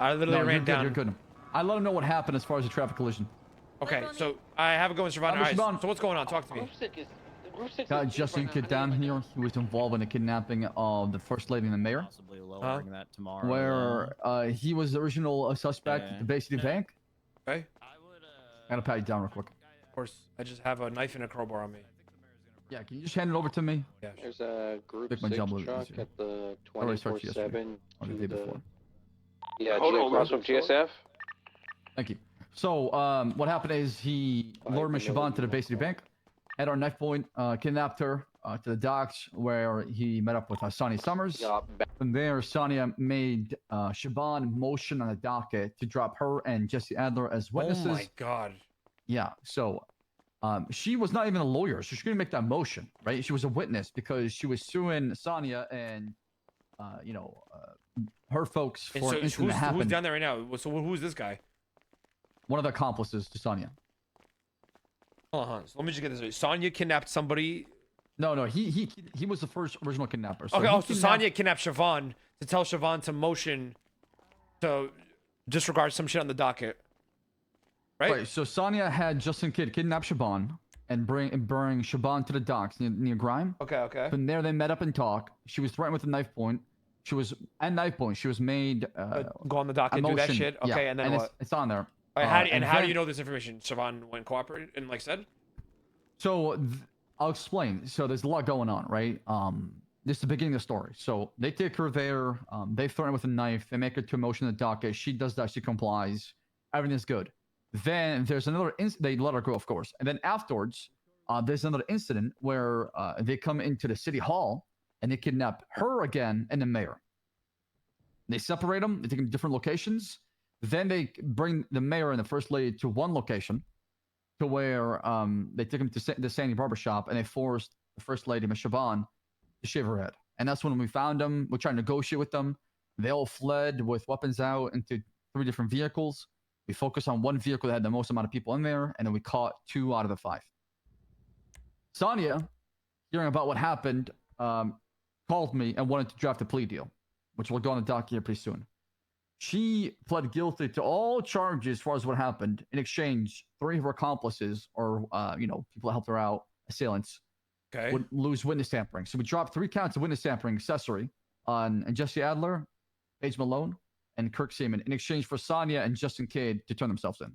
I literally No, ran down. You're good. I let him know what happened as far as the traffic collision. Okay, so I have a go in Siobhan. All right, so what's going on? Talk to me. Justin Kid down here. He was involved in the kidnapping of the first lady and the mayor. Possibly lowering that tomorrow. Where he was the original suspect at the Bay City Bank. Okay. I gotta pat you down real quick. Of course, I just have a knife and a crowbar on me. Yeah, can you just hand it over to me? Yeah. There's a group Make my 6 job a little truck easier. at the Already started yesterday, 24/7 or the to day the before. yeah, across from GSF. Thank you. So, what happened is he lured Miss Siobhan to the Bay City Bank, at our knife point, kidnapped her to the docks where he met up with Sonia Summers. From there, Sonia made Siobhan motion on the docket to drop her and Jesse Adler as witnesses. Oh my god. Yeah, so she was not even a lawyer, so she couldn't make that motion, right? She was a witness because she was suing Sonia and, her folks for so an incident that happened. who's down there right now? So who's this guy? One of the accomplices to Sonia. Hold on. So let me just get this right. Sonia kidnapped somebody. No, he was the first original kidnapper. So okay, so Sonia kidnapped Siobhan to tell Siobhan to motion to disregard some shit on the docket. Right? So Sonia had Justin Kidd kidnap Siobhan and bring Siobhan to the docks near Grime. Okay. From there, they met up and talked. She was threatened with a knife point. She was made go on the docket, do that shit. Okay, yeah. and then what? It's on there. How do you know this information? Siobhan went cooperate and said. So I'll explain. So there's a lot going on, right? This is the beginning of the story. So they take her there. They threaten her with a knife. They make her to motion the docket. She does that. She complies. Everything's good. Then there's another they let her go, of course. And then afterwards, there's another incident where they come into the city hall and they kidnap her again and the mayor. They separate them. They take them to different locations. Then they bring the mayor and the first lady to one location, to where they took them to the Sandy Barber Shop and they forced the first lady, Miss Siobhan, to shave her head. And that's when we found them. We're trying to negotiate with them. They all fled with weapons out into 3 different vehicles. We focused on one vehicle that had the most amount of people in there, and then we caught 2 out of the 5. Sonia, hearing about what happened, called me and wanted to draft a plea deal, which will go on the docket here pretty soon. She pled guilty to all charges as far as what happened. In exchange, 3 of her accomplices, or people that helped her out, assailants, would lose witness tampering. So we dropped 3 counts of witness tampering accessory on Jesse Adler, Paige Malone, and Kirk Seaman in exchange for Sonia and Justin Cade to turn themselves in.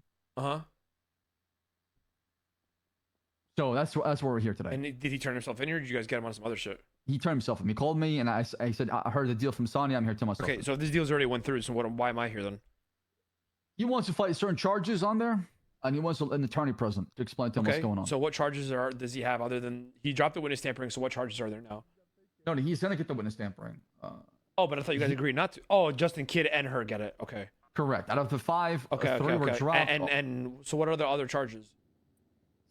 So that's where we're here today. And did he turn himself in, or did you guys get him on some other shit? He turned himself in. He called me and I said, I heard the deal from Sonia. I'm here to tell myself. Okay, so if this deal's already went through, so why am I here then? He wants to fight certain charges on there, and he wants an attorney present to explain to him what's going on. So what charges does he have other than he dropped the witness tampering? So what charges are there now? No, he's gonna get the witness tampering. Oh, but I thought you guys agreed not to. Oh, Justin Kidd and her get it. Okay. Correct. Out of the 5, 3 were dropped. And so what are the other charges?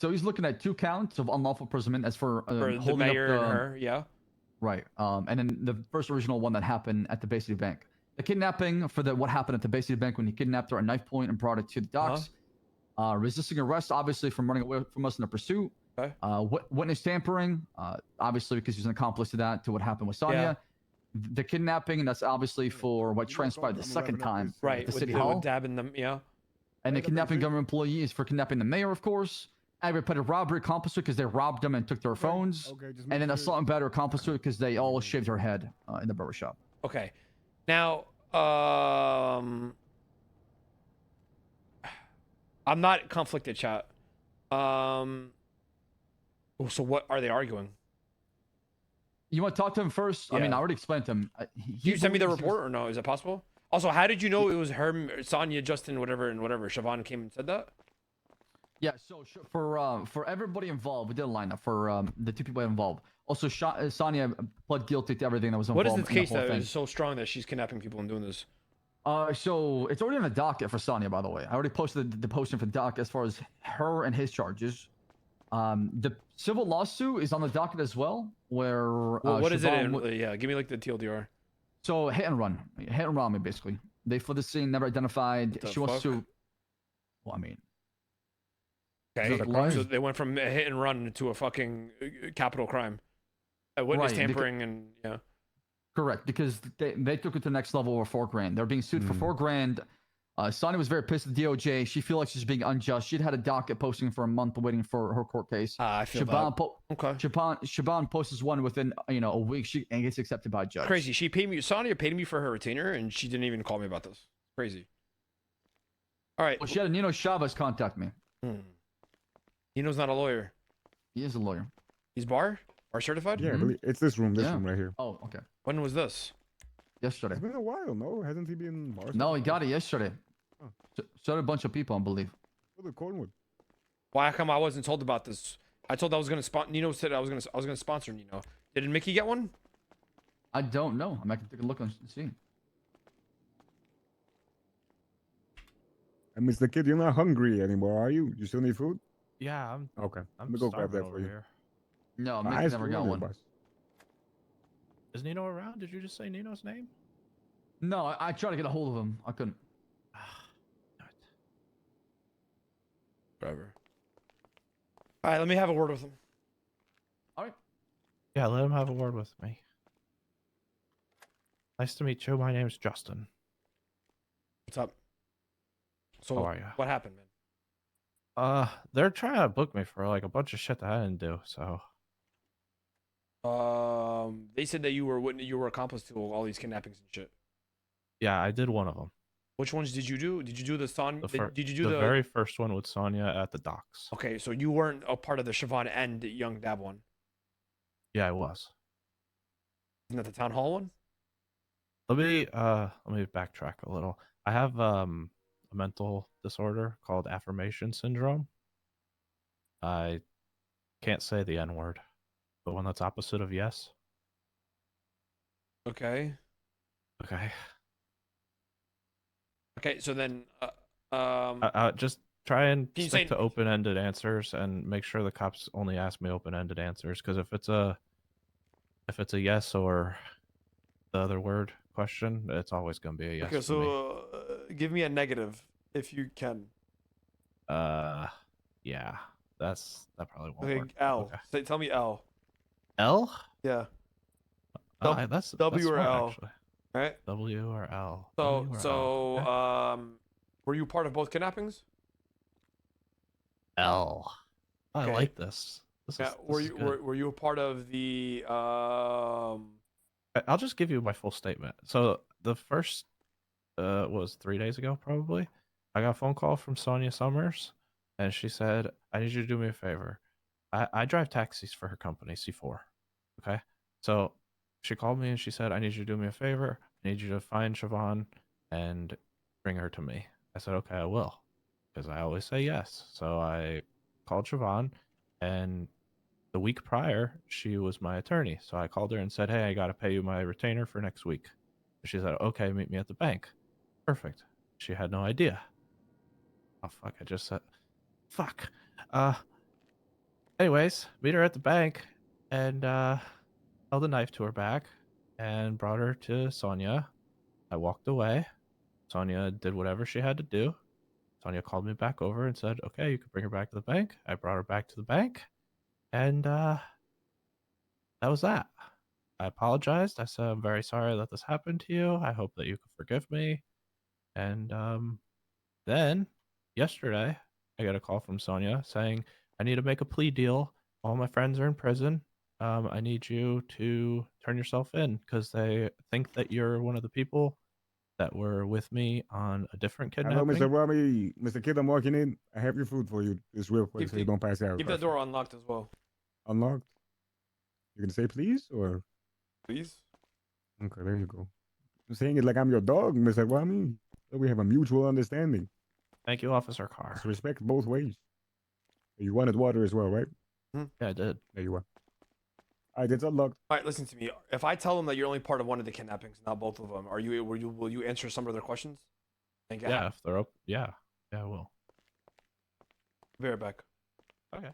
So he's looking at 2 counts of unlawful imprisonment as for holding the mayor up and her. Yeah. Right. And then the first original one that happened at the Bay City Bank. The kidnapping for what happened at the Bay City Bank when he kidnapped her at knife point and brought it to the docks. Resisting arrest, obviously, from running away from us in a pursuit. Okay. Witness tampering, obviously, because he's an accomplice to that, to what happened with Sonia. Yeah. The kidnapping, and that's obviously for what transpired the second time. Right. At the City Hall. Dabbing them, yeah. And the kidnapping government employee is for kidnapping the mayor, of course. Aggravated robbery accomplice because they robbed them and took their phones. And then assault and battery accomplice because they all shaved her head in the barbershop. Okay. Now, I'm not conflicted, chat. So what are they arguing? You want to talk to him first? Yeah. I mean, I already explained to him. You send me the report or no? Is it possible? Also, how did you know it was her, Sonia, Justin, whatever, and whatever? Siobhan came and said that? Yeah, so for everybody involved, we did a lineup for the 2 people involved. Also, Sonia pled guilty to everything that was involved. What is this case that is so strong that she's kidnapping people and doing this? So it's already on the docket for Sonia, by the way. I already posted the posting for the docket as far as her and his charges. The civil lawsuit is on the docket as well, where what is it in? Yeah, give me like the TLDR. So hit and Ramee, basically. They fled the scene, never identified. She wants to. Well, I mean. Okay, so they went from a hit and run to a fucking capital crime. Witness tampering and yeah. Correct, because they took it to the next level over 4 grand. They're being sued for 4 grand. Sonia was very pissed at the DOJ. She feels like she's being unjust. She'd had a docket posting for a month waiting for her court case. I feel Shaban, that. Okay. Shaban posts one within a week. She and gets accepted by a judge. Crazy. She paid me. Sonia paid me for her retainer, and she didn't even call me about this. Crazy. All right. Well, she had Nino Chavez contact me. Nino's not a lawyer. He is a lawyer. He's bar certified. Yeah, I believe it's this room right here. Oh, okay. When was this? Yesterday. It's been a while, no? Hasn't he been bars? No, he got it yesterday. Oh. So did a bunch of people, I believe. What the Cornwood? Why come I wasn't told about this? I told I was gonna sponsor. Nino said I was gonna sponsor Nino. Did Mickey get one? I don't know. I'm gonna take a look and see. And Mr. Kid, you're not hungry anymore, are you? You still need food? Yeah, I'm. Okay. I'm Let me go grab starving that for over you. here. No, I Mickey asked never you got earlier, one. boss. Is Nino around? Did you just say Nino's name? No, I tried to get a hold of him. I couldn't. Damn it. Whatever. All right, let me have a word with him. All right. Yeah, let him have a word with me. Nice to meet you. My name's Justin. What's up? So How are you? what happened, man? They're trying to book me for like a bunch of shit that I didn't do. So They said that you were accomplice to all these kidnappings and shit. yeah, I did one of them. Which ones did you do? Did you do the Son? Did you do the very first one with Sonia at the docks? Okay, so you weren't a part of the Siobhan and Young Dab one. Yeah, I was. Isn't that the town hall one? Let me backtrack a little. I have a mental disorder called affirmation syndrome. I can't say the N word, but when that's opposite of yes. Okay. Okay. Okay, so then Just try and Can you stick say- to open-ended answers and make sure the cops only ask me open-ended answers. Because if it's a yes or the other word question, it's always gonna be a yes. okay, for me. so give me a negative if you can. Yeah, that probably won't Okay, work. L. Okay. Say, tell me L. L. Yeah. That's W or smart, L. actually. Right. W or L. So W or L. Okay. were you part of both kidnappings? L. I Okay. like this. Yeah. Were you a part of the I'll just give you my full statement. So the first was 3 days ago, probably. I got a phone call from Sonia Summers, and she said, "I need you to do me a favor. I drive taxis for her company, C4. Okay, so she called me and she said, I need you to do me a favor. I need you to find Siobhan and bring her to me." I said, "Okay, I will," because I always say yes. So I called Siobhan, and the week prior, she was my attorney. So I called her and said, "Hey, I got to pay you my retainer for next week." She said, "Okay, meet me at the bank." Perfect. She had no idea. Oh, fuck. I just said, fuck. Anyways, meet her at the bank and held a knife to her back and brought her to Sonia. I walked away. Sonia did whatever she had to do. Sonia called me back over and said, "Okay, you can bring her back to the bank." I brought her back to the bank, and that was that. I apologized. I said, "I'm very sorry that this happened to you. I hope that you can forgive me." And then yesterday, I got a call from Sonia saying, "I need to make a plea deal. All my friends are in prison. I need you to turn yourself in because they think that you're one of the people that were with me on a different Hello, kidnapping." Mr. Ramee. Mr. Kid, I'm walking in. I have your food for you. Just real quick Keep so you the- don't pass out. keep the door unlocked as well, Unlocked? You gonna say please or? please? Okay, there you go. I'm saying it like I'm your dog, Mr. Ramee. So we have a mutual understanding. Thank you, Officer Carr. It's respect both ways. You wanted water as well, right? Yeah, I did. There you are. All right, it's unlocked. All right, listen to me. If I tell them that you're only part of one of the kidnappings, not both of them, will you answer some of their questions? And get Yeah, if they're up. Yeah, I will. Be right back. Okay.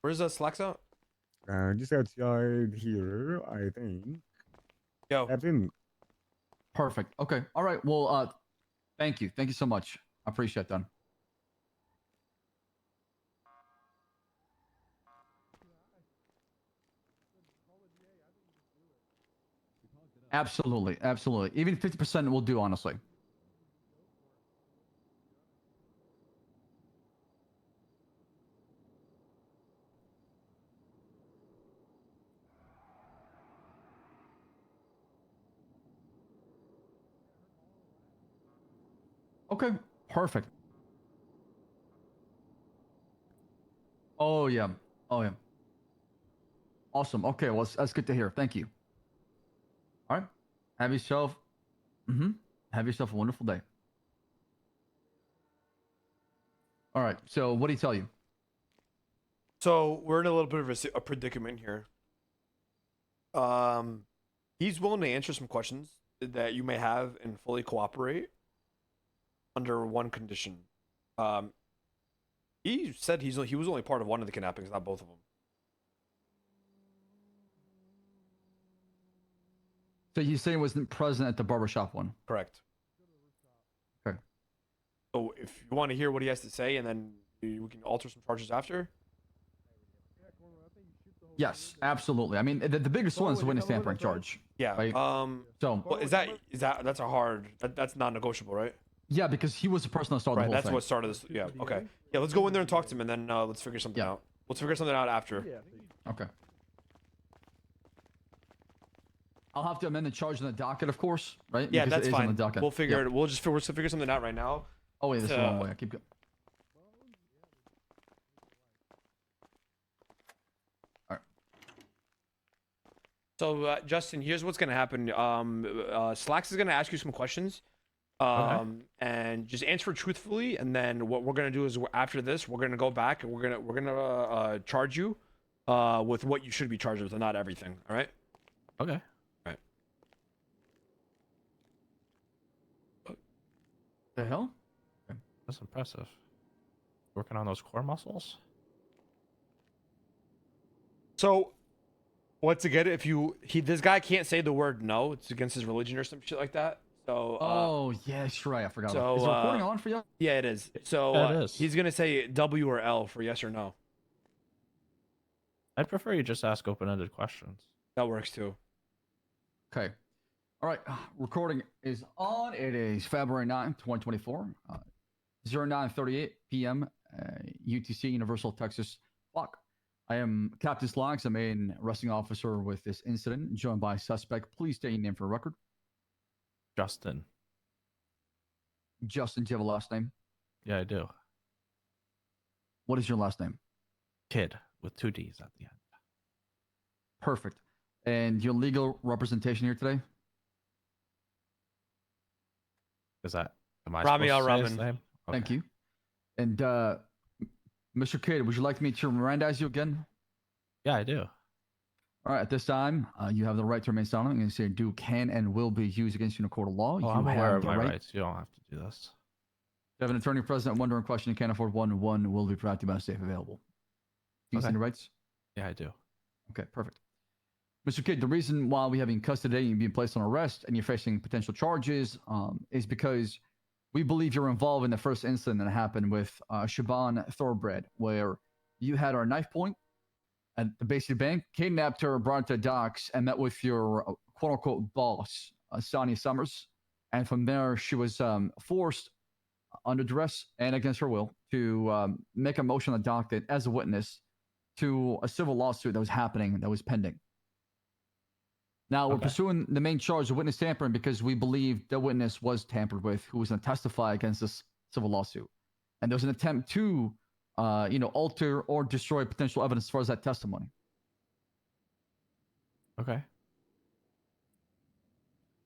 Where's Slacks out? Just outside here, I think. Yo. Captain, Perfect. Okay. All right. Well, thank you. Thank you so much. I appreciate that. Absolutely, absolutely. Even 50% will do, honestly. Okay, perfect. Oh yeah, oh yeah. Awesome. Okay, well that's good to hear. Thank you. All right. Have yourself. Mm-hmm. Have yourself a wonderful day. All right. So what did he tell you? So we're in a little bit of a predicament here. Um, he's willing to answer some questions that you may have and fully cooperate under one condition. Um, he said he was only part of one of the kidnappings, not both of them. So you say he wasn't present at the barbershop one. Correct. Okay. So if you want to hear what he has to say, and then we can alter some charges after. Yes, absolutely. I mean, the biggest one is the witness tampering charge. Yeah. Right. So Well, that's a hard that's non-negotiable, right? yeah, because he was the person that started Right. the whole That's thing. what started this. Yeah. Okay. Yeah. Let's go in there and talk to him, and then let's figure something Yeah. out. Let's figure something out after. Okay. I'll have to amend the charge in the docket, of course, right? Yeah, Because that's it is on fine. the docket. We'll figure Yeah. it. We'll figure something out right now. Oh wait, this is the wrong way. I keep going. All right. So Justin, here's what's gonna happen. Slacks is gonna ask you some questions, and just answer truthfully. And then what we're gonna do is after this, we're gonna go back and we're gonna charge you, with what you should be charged with, and not everything. All right. Okay. The hell? That's impressive. Working on those core muscles. So, once again, if this guy can't say the word no, it's against his religion or some shit like that. So, Oh yeah, that's right. I forgot. so, Is the recording on for you? yeah, it is. So Yeah, it is. he's gonna say W or L for yes or no. I'd prefer you just ask open-ended questions. That works too. Okay. All right. Recording is on. It is February 9th, 2024. 09:38 p.m. UTC, Universal Texas clock. I am Captain Sloggs, the main arresting officer with this incident, joined by suspect. Please state your name for the record. Justin. Justin, do you have a last name? Yeah, I do. What is your last name? Kid with 2 D's at the end. Perfect. And your legal representation here today? Is that am I Ramee supposed to say his Al-Rahman. name? Thank Okay. you. And Mr. Kidd, would you like me to Mirandize you again? Yeah, I do. All right. At this time, you have the right to remain silent and say do, can, and will be used against you in a court of law. Oh, you I'm aware have of the my right. rights. You don't have to do this. You have an attorney present. One during question. You can't afford one. One will be provided by safe available. Do you see Okay. your rights? Yeah, I do. Okay, perfect. Mr. Kidd, the reason why we have you in custody and you're being placed on arrest and you're facing potential charges is because we believe you're involved in the first incident that happened with Siobhan Thoroughbred, where you had our knife point at the base of the bank, kidnapped her, brought her to the docks, and met with your quote-unquote boss, Sonia Summers. And from there, she was forced under duress and against her will to make a motion on the docket as a witness to a civil lawsuit that was happening, that was pending. Now, we're Okay. pursuing the main charge of witness tampering because we believe the witness was tampered with who was going to testify against this civil lawsuit. And there was an attempt to, alter or destroy potential evidence as far as that testimony. Okay.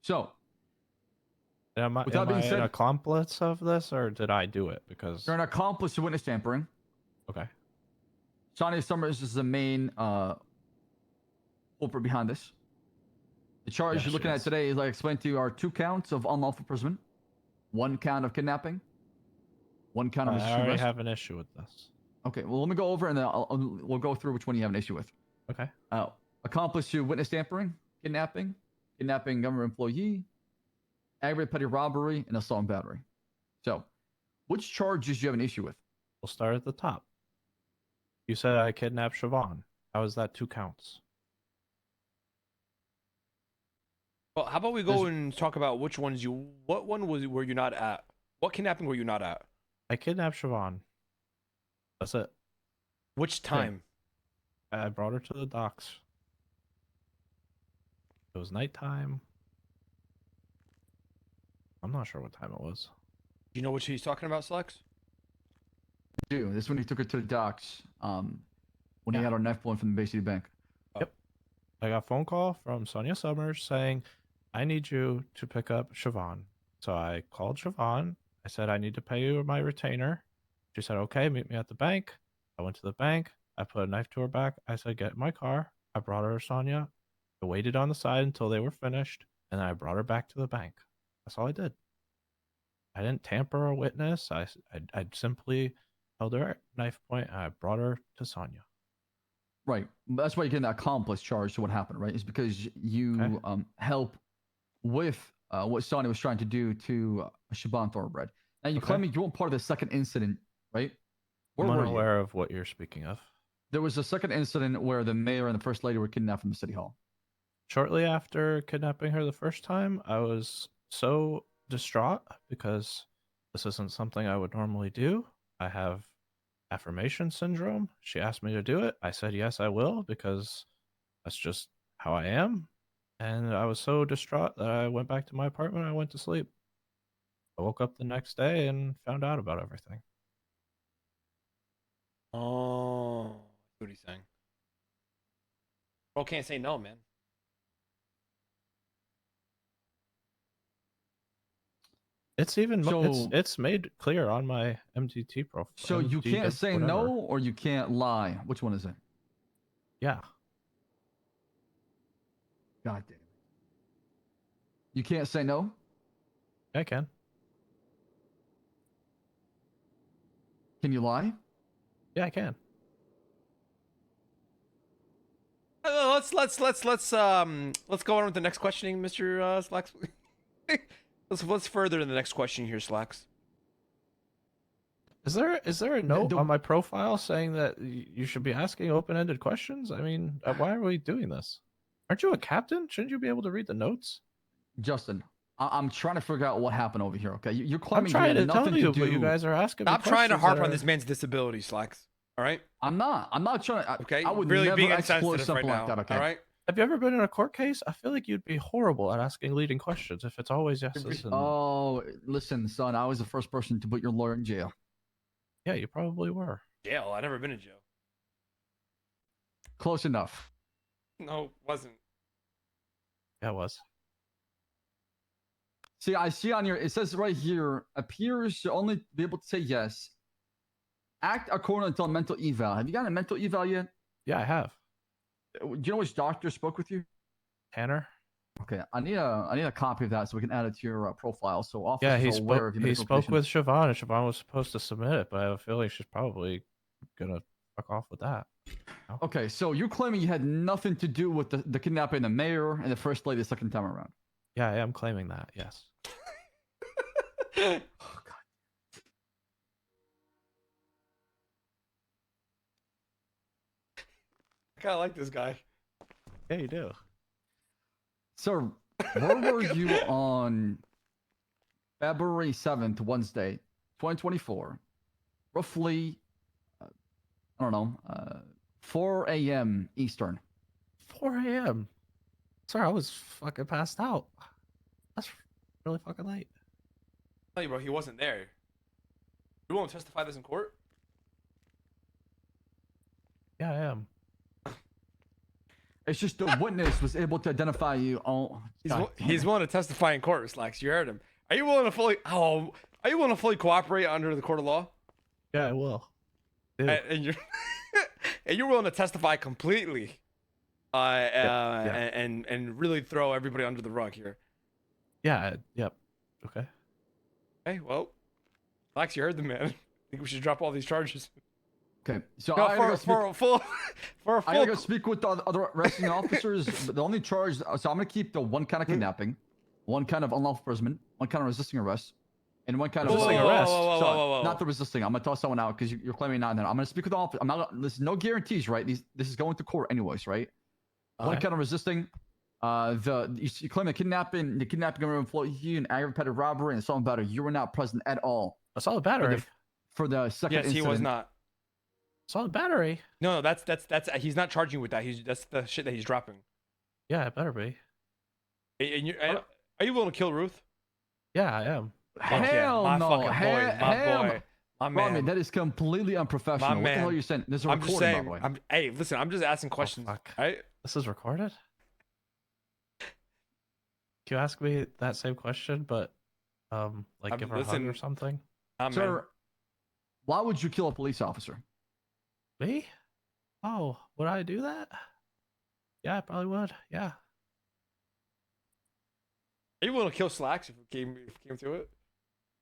So, Am I, With that am being I said- an accomplice of this, or did I do it? Because you're an accomplice to witness tampering. okay. Sonia Summers is the main culprit behind this. The charge Yeah, you're looking she at is. today, as I explained to you, are 2 counts of unlawful imprisonment, 1 count of kidnapping, 1 count of I resisting already arrest. have an issue with this. Okay, well, let me go over and then we'll go through which one you have an issue with. Okay. Accomplice to witness tampering, kidnapping, kidnapping government employee, aggravated petty robbery, and assault and battery. So, which charges do you have an issue with? We'll start at the top. You said I kidnapped Siobhan. How is that 2 counts? Well, how about we go and talk about which ones you? What one were you not at? What kidnapping were you not at? I kidnapped Siobhan. That's it. Which time? I brought her to the docks. It was nighttime. I'm not sure what time it was. Do you know what he's talking about, Slex? Dude, this is when he took her to the docks. When he Yeah. had our knife pulling from the Bay City Bank. I got a phone call from Sonia Summers saying, I need you to pick up Siobhan. So I called Siobhan. I said, I need to pay you my retainer. She said, okay, meet me at the bank. I went to the bank. I put a knife to her back. I said, get in my car. I brought her to Sonia. I waited on the side until they were finished. And then I brought her back to the bank. That's all I did. I didn't tamper a witness. I simply held her at knife point and I brought her to Sonia. Right. That's why you're getting that accomplice charge to what happened, right? Is because you help with what Sonia was trying to do to Siobhan Thoroughbred. Now you claim you weren't part of the second incident, right? Where I'm were you? unaware of what you're speaking of. There was a second incident where the mayor and the first lady were kidnapped from the city hall. Shortly after kidnapping her the first time, I was so distraught because this isn't something I would normally do. I have affirmation syndrome. She asked me to do it. I said, yes, I will, because that's just how I am. And I was so distraught that I went back to my apartment. I went to sleep. I woke up the next day and found out about everything. Oh, that's what he's saying. Bro can't say no, man. It's even So- it's made clear on my MDT profile. So you can't say no or you can't lie. Which one is it? Yeah. God damn it. You can't say no? I can. Can you lie? Yeah, I can. Let's go on with the next questioning, Mr. Slacks. let's further to the next question here, Slacks. Is there a note on my profile saying that you should be asking open-ended questions? I mean, why are we doing this? Aren't you a captain? Shouldn't you be able to read the notes? Justin, I'm trying to figure out what happened over here, okay? You're I'm claiming trying you to had nothing tell you, to do... but you guys are asking me Stop trying to questions harp that on are- this man's disability, Slacks. All right? I'm not trying to... Okay? I would really never being explore insensitive something right like now. that, okay? All right? Have you ever been in a court case? I feel like you'd be horrible at asking leading questions if it's always yeses. And... Oh, listen, son, I was the first person to put your lawyer in jail. Yeah, you probably were. Jail. I've never been in jail. Close enough. No, wasn't. Yeah, it was. See, I see on your... It says right here, appears to only be able to say yes. Act according to a mental eval. Have you gotten a mental eval yet? Yeah, I have. Do you know which doctor spoke with you? Tanner? Okay, I need a copy of that so we can add it to your profile. So officers Yeah, he are aware of your he medical spoke condition. with Siobhan, and Siobhan was supposed to submit it, but I have a feeling she's probably gonna fuck off with that. Okay, so you're claiming you had nothing to do with the kidnapping of the mayor and the first lady the second time around. Yeah, I am claiming that, yes. Oh, God. I kind of like this guy. Yeah, you do. Sir, where were you on February 7th, Wednesday, 2024? Roughly, I don't know, 4 a.m. Eastern. 4 a.m. Sorry, I was fucking passed out. That's really fucking late. Tell you, bro, he wasn't there. You won't testify this in court? Yeah, I am. It's just the witness was able to identify you. Oh, He's willing to testify in court, Slacks. You heard him. Are you willing to fully? Oh, are you willing to fully cooperate under the court of law? Yeah, I will. Ew. And you're and you're willing to testify completely, and really throw everybody under the rug here. Yeah, yep. Okay. Hey, well, Slacks, you heard the man. I think we should drop all these charges. okay. So No, I gotta go speak, for a full, for a I gotta go full. speak with the other arresting officers. But the only charge, so I'm gonna keep the one kind of kidnapping, one kind of unlawful imprisonment, one kind of resisting arrest, and one kind of Resisting arrest. Not the resisting. I'm gonna toss someone out because you're claiming not there. I'm gonna speak with the officer. I'm not. There's no guarantees, right? This is going to court anyways, right? One Okay. kind of resisting, You claim the kidnapping employee, an aggravated robbery, and assault battery. You were not present at all Assault battery. for the second Yes, incident. he was not. Assault battery. No, that's he's not charging you with that. That's the shit that he's dropping. Yeah, it better be. Are you willing to kill Ruth? Yeah, I am. Fuck yeah, Hell my no. fucking boy, Hell, my boy, my Ramee, man. that is completely unprofessional. My What the hell man. are you saying? There's a I'm just recording, saying. by the way. Hey, listen, I'm just asking questions. fuck. Right? This is recorded. Can you ask me that same question, but like give her a hug or listen, something? Sir, why would you kill a police officer? Me? Oh, would I do that? Yeah, I probably would. Yeah. Are you willing to kill Slacks if it came to it?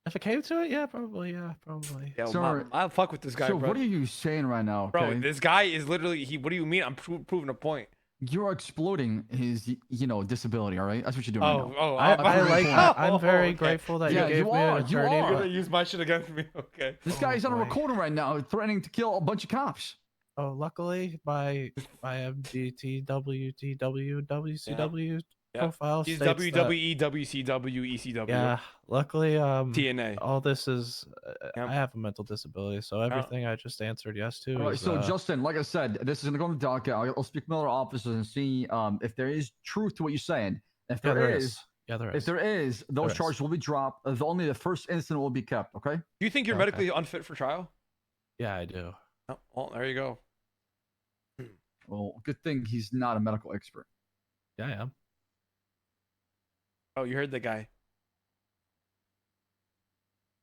If it came to it, yeah, probably. Yeah, probably. Yeah, Sir, I'll fuck with this guy, so bro. what are you saying right now? Bro, Okay? this guy is literally What do you mean? I'm proving a point. You're exploiting his, disability. All right, that's what you're doing right now. I'm very okay. grateful that Yeah, you gave you me are, an you attorney. are. You're but- gonna use my shit against me, okay? This guy's on a boy. recording right now, threatening to kill a bunch of cops. Oh, luckily my MDT WTW WCW Yeah. profile He's states that- WWE, WCW, ECW, Yeah, luckily TNA. all this is Yep. I have a mental disability, so everything I just answered yes to All right, is so Justin, like I said, this is gonna go on the docket. I'll speak with other officers and see if there is truth to what you're saying. If yeah, there is, yeah, there if is. there is, those There is. charges will be dropped. Only the first incident will be kept. Okay. Do you think you're Okay. medically unfit for trial? Yeah, I do. Oh, well, there you go. Well, good thing he's not a medical expert. Yeah, I am. Oh, you heard the guy.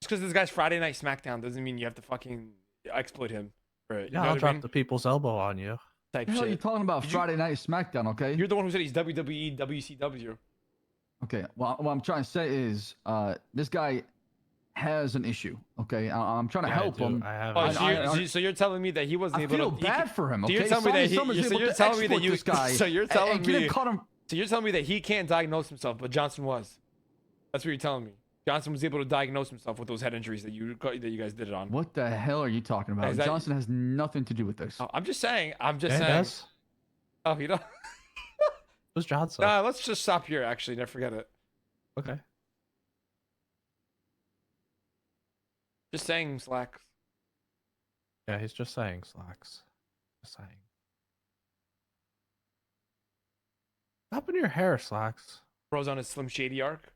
Just because this guy's Friday Night SmackDown doesn't mean you have to fucking exploit him for it. You Yeah, know I'll what I drop mean? the people's elbow on you. Type What the hell are you shit. talking about? Did you- Friday Night SmackDown, okay? You're the one who said he's WWE, WCW. Okay. Well, what I'm trying to say is, this guy has an issue. Okay. I'm trying to Yeah, I help do. him. I have. Oh, it. so you're telling me that he wasn't I able feel to. bad for him. So Okay. you're telling me that Someone's so able you're to telling me that exploit you. this guy. So you're and telling get him me. caught him. So you're telling me that he can't diagnose himself, but Johnson was. That's what you're telling me. Johnson was able to diagnose himself with those head injuries that you guys did it on. What the hell are you talking about? Is that- Johnson has nothing to do with this. Oh, I'm just saying. I'm just Yeah, it saying. does. Oh, you don't. Who's Johnson? Nah, let's just stop here. Actually, never forget it. Okay. Just saying, Slacks. Yeah, he's just saying slacks. Just saying. What happened to your hair, slacks? Bro's on his Slim Shady arc.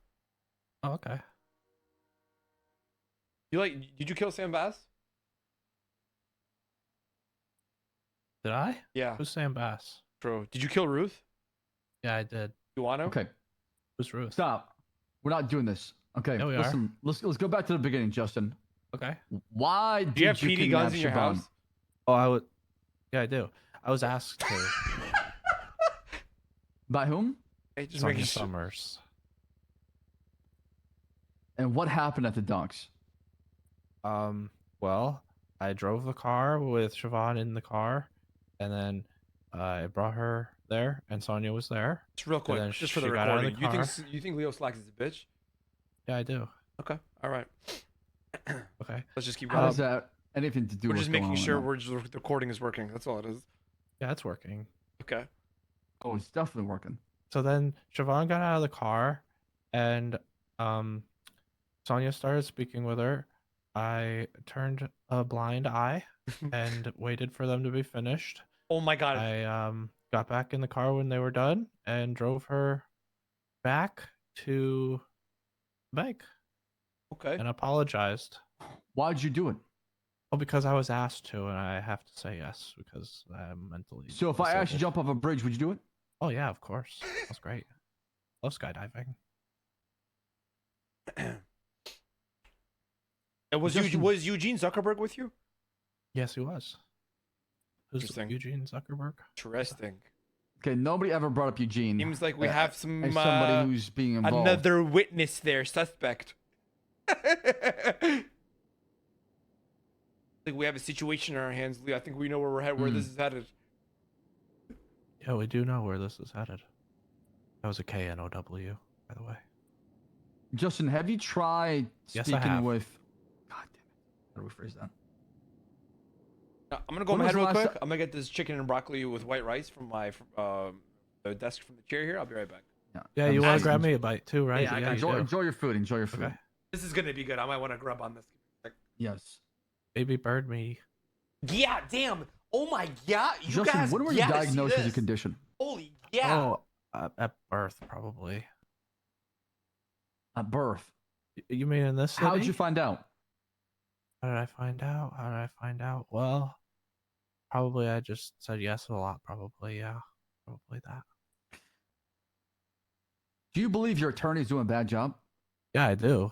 Oh, okay. Did you kill Sam Bass? Did I? Yeah, Who's Sam Bass? bro. Did you kill Ruth? Yeah, I did. You want to? Okay. Who's Ruth? Stop. We're not doing this. Okay. Yeah, we are. Listen. Let's go back to the beginning, Justin. Okay. Why did Do you have PD kidnap guns in your Siobhan? house? Oh, I would. Yeah, I do. I was asked to. By whom? Hey, just Sonia making sure. Summers. And what happened at the dunks? Well, I drove the car with Siobhan in the car, and then I brought her there, and Sonia was there. Just real quick, then just for the she got out of the recording. car. You think Leo Slacks is a bitch? Yeah, I do. Okay. All right. Okay. Let's just keep How going. does that anything to do We're with just what's going making on sure right now? the recording is working. That's all it is. Yeah, it's working. Okay. Oh, it's definitely working. So then Siobhan got out of the car, and Sonia started speaking with her. I turned a blind eye and waited for them to be finished. Oh my god. I got back in the car when they were done and drove her back to the bank Okay. and apologized. Why'd you do it? Well, because I was asked to, and I have to say yes because I'm mentally. So if I asked you to disabled. jump off a bridge, would you do it? Oh yeah, of course. That's great. Love skydiving. And was Justin- was Eugene Zuckerberg with you? Yes, he was. Who's Interesting. Eugene Zuckerberg? Interesting. Okay, nobody ever brought up Eugene. Seems like we uh, have some as somebody who's being involved. another witness there, suspect. I think we have a situation in our hands, Leo. I think we know where we're headed, where this is headed. Yeah, we do know where this is headed. That was a KNOW, by the way. Justin, have you tried Yes, I speaking have. with? God damn it! How do we rephrase that? I'm gonna go When was ahead the real last quick. ti- I'm gonna get this chicken and broccoli with white rice from my the desk from the chair here. I'll be right back. Yeah, you want to grab me a bite too, right? Yeah, I got you Enjoy, do. enjoy your food. Enjoy your food. Okay. This is gonna be good. I might want to grub on this. Yes. Baby bird me. Yeah, damn. Oh my god. You Justin, guys when were you gotta see diagnosed with your this. condition? Holy yeah. Oh, at birth probably. At birth. You mean in this city? How did you find out? How did I find out? How did I find out? Well, probably I just said yes a lot. Probably, yeah. Probably that. Do you believe your attorney's doing a bad job? Yeah, I do.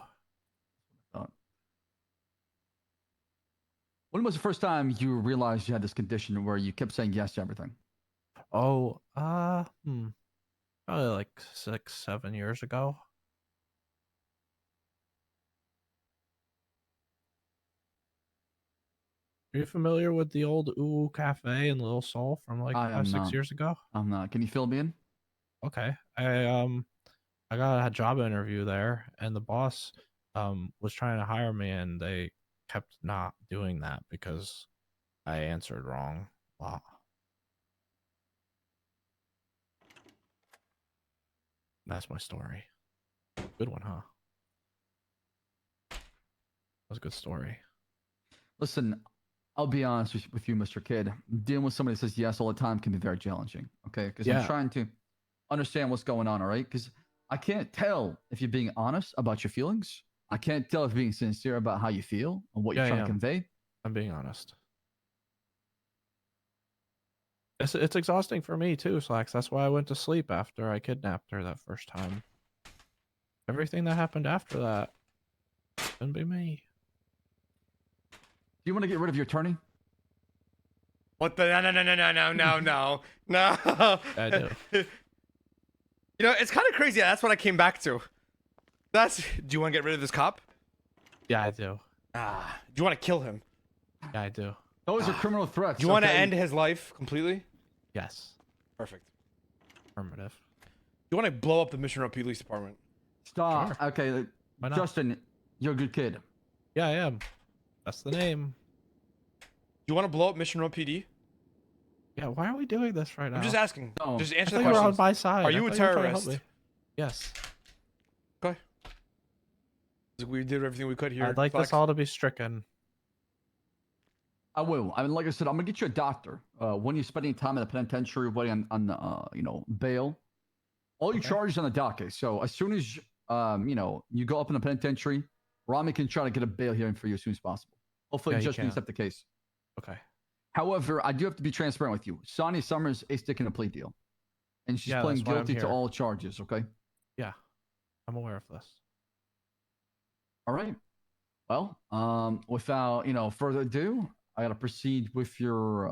When was the first time you realized you had this condition where you kept saying yes to everything? Oh, probably like 6, 7 years ago. Are you familiar with the old Ooh Cafe in Little Seoul from like I am 5, 6 not. years ago? I'm not. Can you fill me in? Okay. I got a job interview there, and the boss was trying to hire me, and they kept not doing that because I answered wrong a lot. That's my story. Good one, huh? That was a good story. Listen, I'll be honest with you, Mr. Kid. Dealing with somebody that says yes all the time can be very challenging. Okay, because I'm Yeah. trying to understand what's going on. All right, because I can't tell if you're being honest about your feelings. I can't tell if you're being sincere about how you feel and what you're Yeah, trying I to am. convey. I'm being honest. It's exhausting for me too, Slacks. That's why I went to sleep after I kidnapped her that first time. Everything that happened after that couldn't be me. Do you want to get rid of your attorney? What the no. I do. You know, it's kind of crazy. That's what I came back to. Do you want to get rid of this cop? Yeah, I do. Do you want to kill him? Yeah, I do. Those are criminal threats. Do you want to okay? end his life completely? Yes. Perfect. Affirmative. You want to blow up the Mission Road Police Department? Stop. Sure. Okay, Why not? Justin, you're a good kid. Yeah, I am. That's the name. Do you want to blow up Mission Road PD? Yeah, why are we doing this right now? I'm just asking. No. Just I answer thought the you were on questions. my side. Are I you a thought were trying to help terrorist? me. Yes. We did everything we could here. I'd like Flex. this all to be stricken. I will. I mean, like I said, I'm gonna get you a doctor. When you're spending time in the penitentiary, waiting on bail, all your Okay. charges on the docket. So as soon as you go up in the penitentiary, Ramee can try to get a bail hearing for you as soon as possible. Hopefully, Yeah, the he judge can can. accept the case. Okay. However, I do have to be transparent with you. Sonia Summers is taking a plea deal, and she's Yeah, playing that's why I'm guilty to here. all charges. Okay. Yeah. I'm aware of this. All right. Well, without further ado, I gotta proceed with your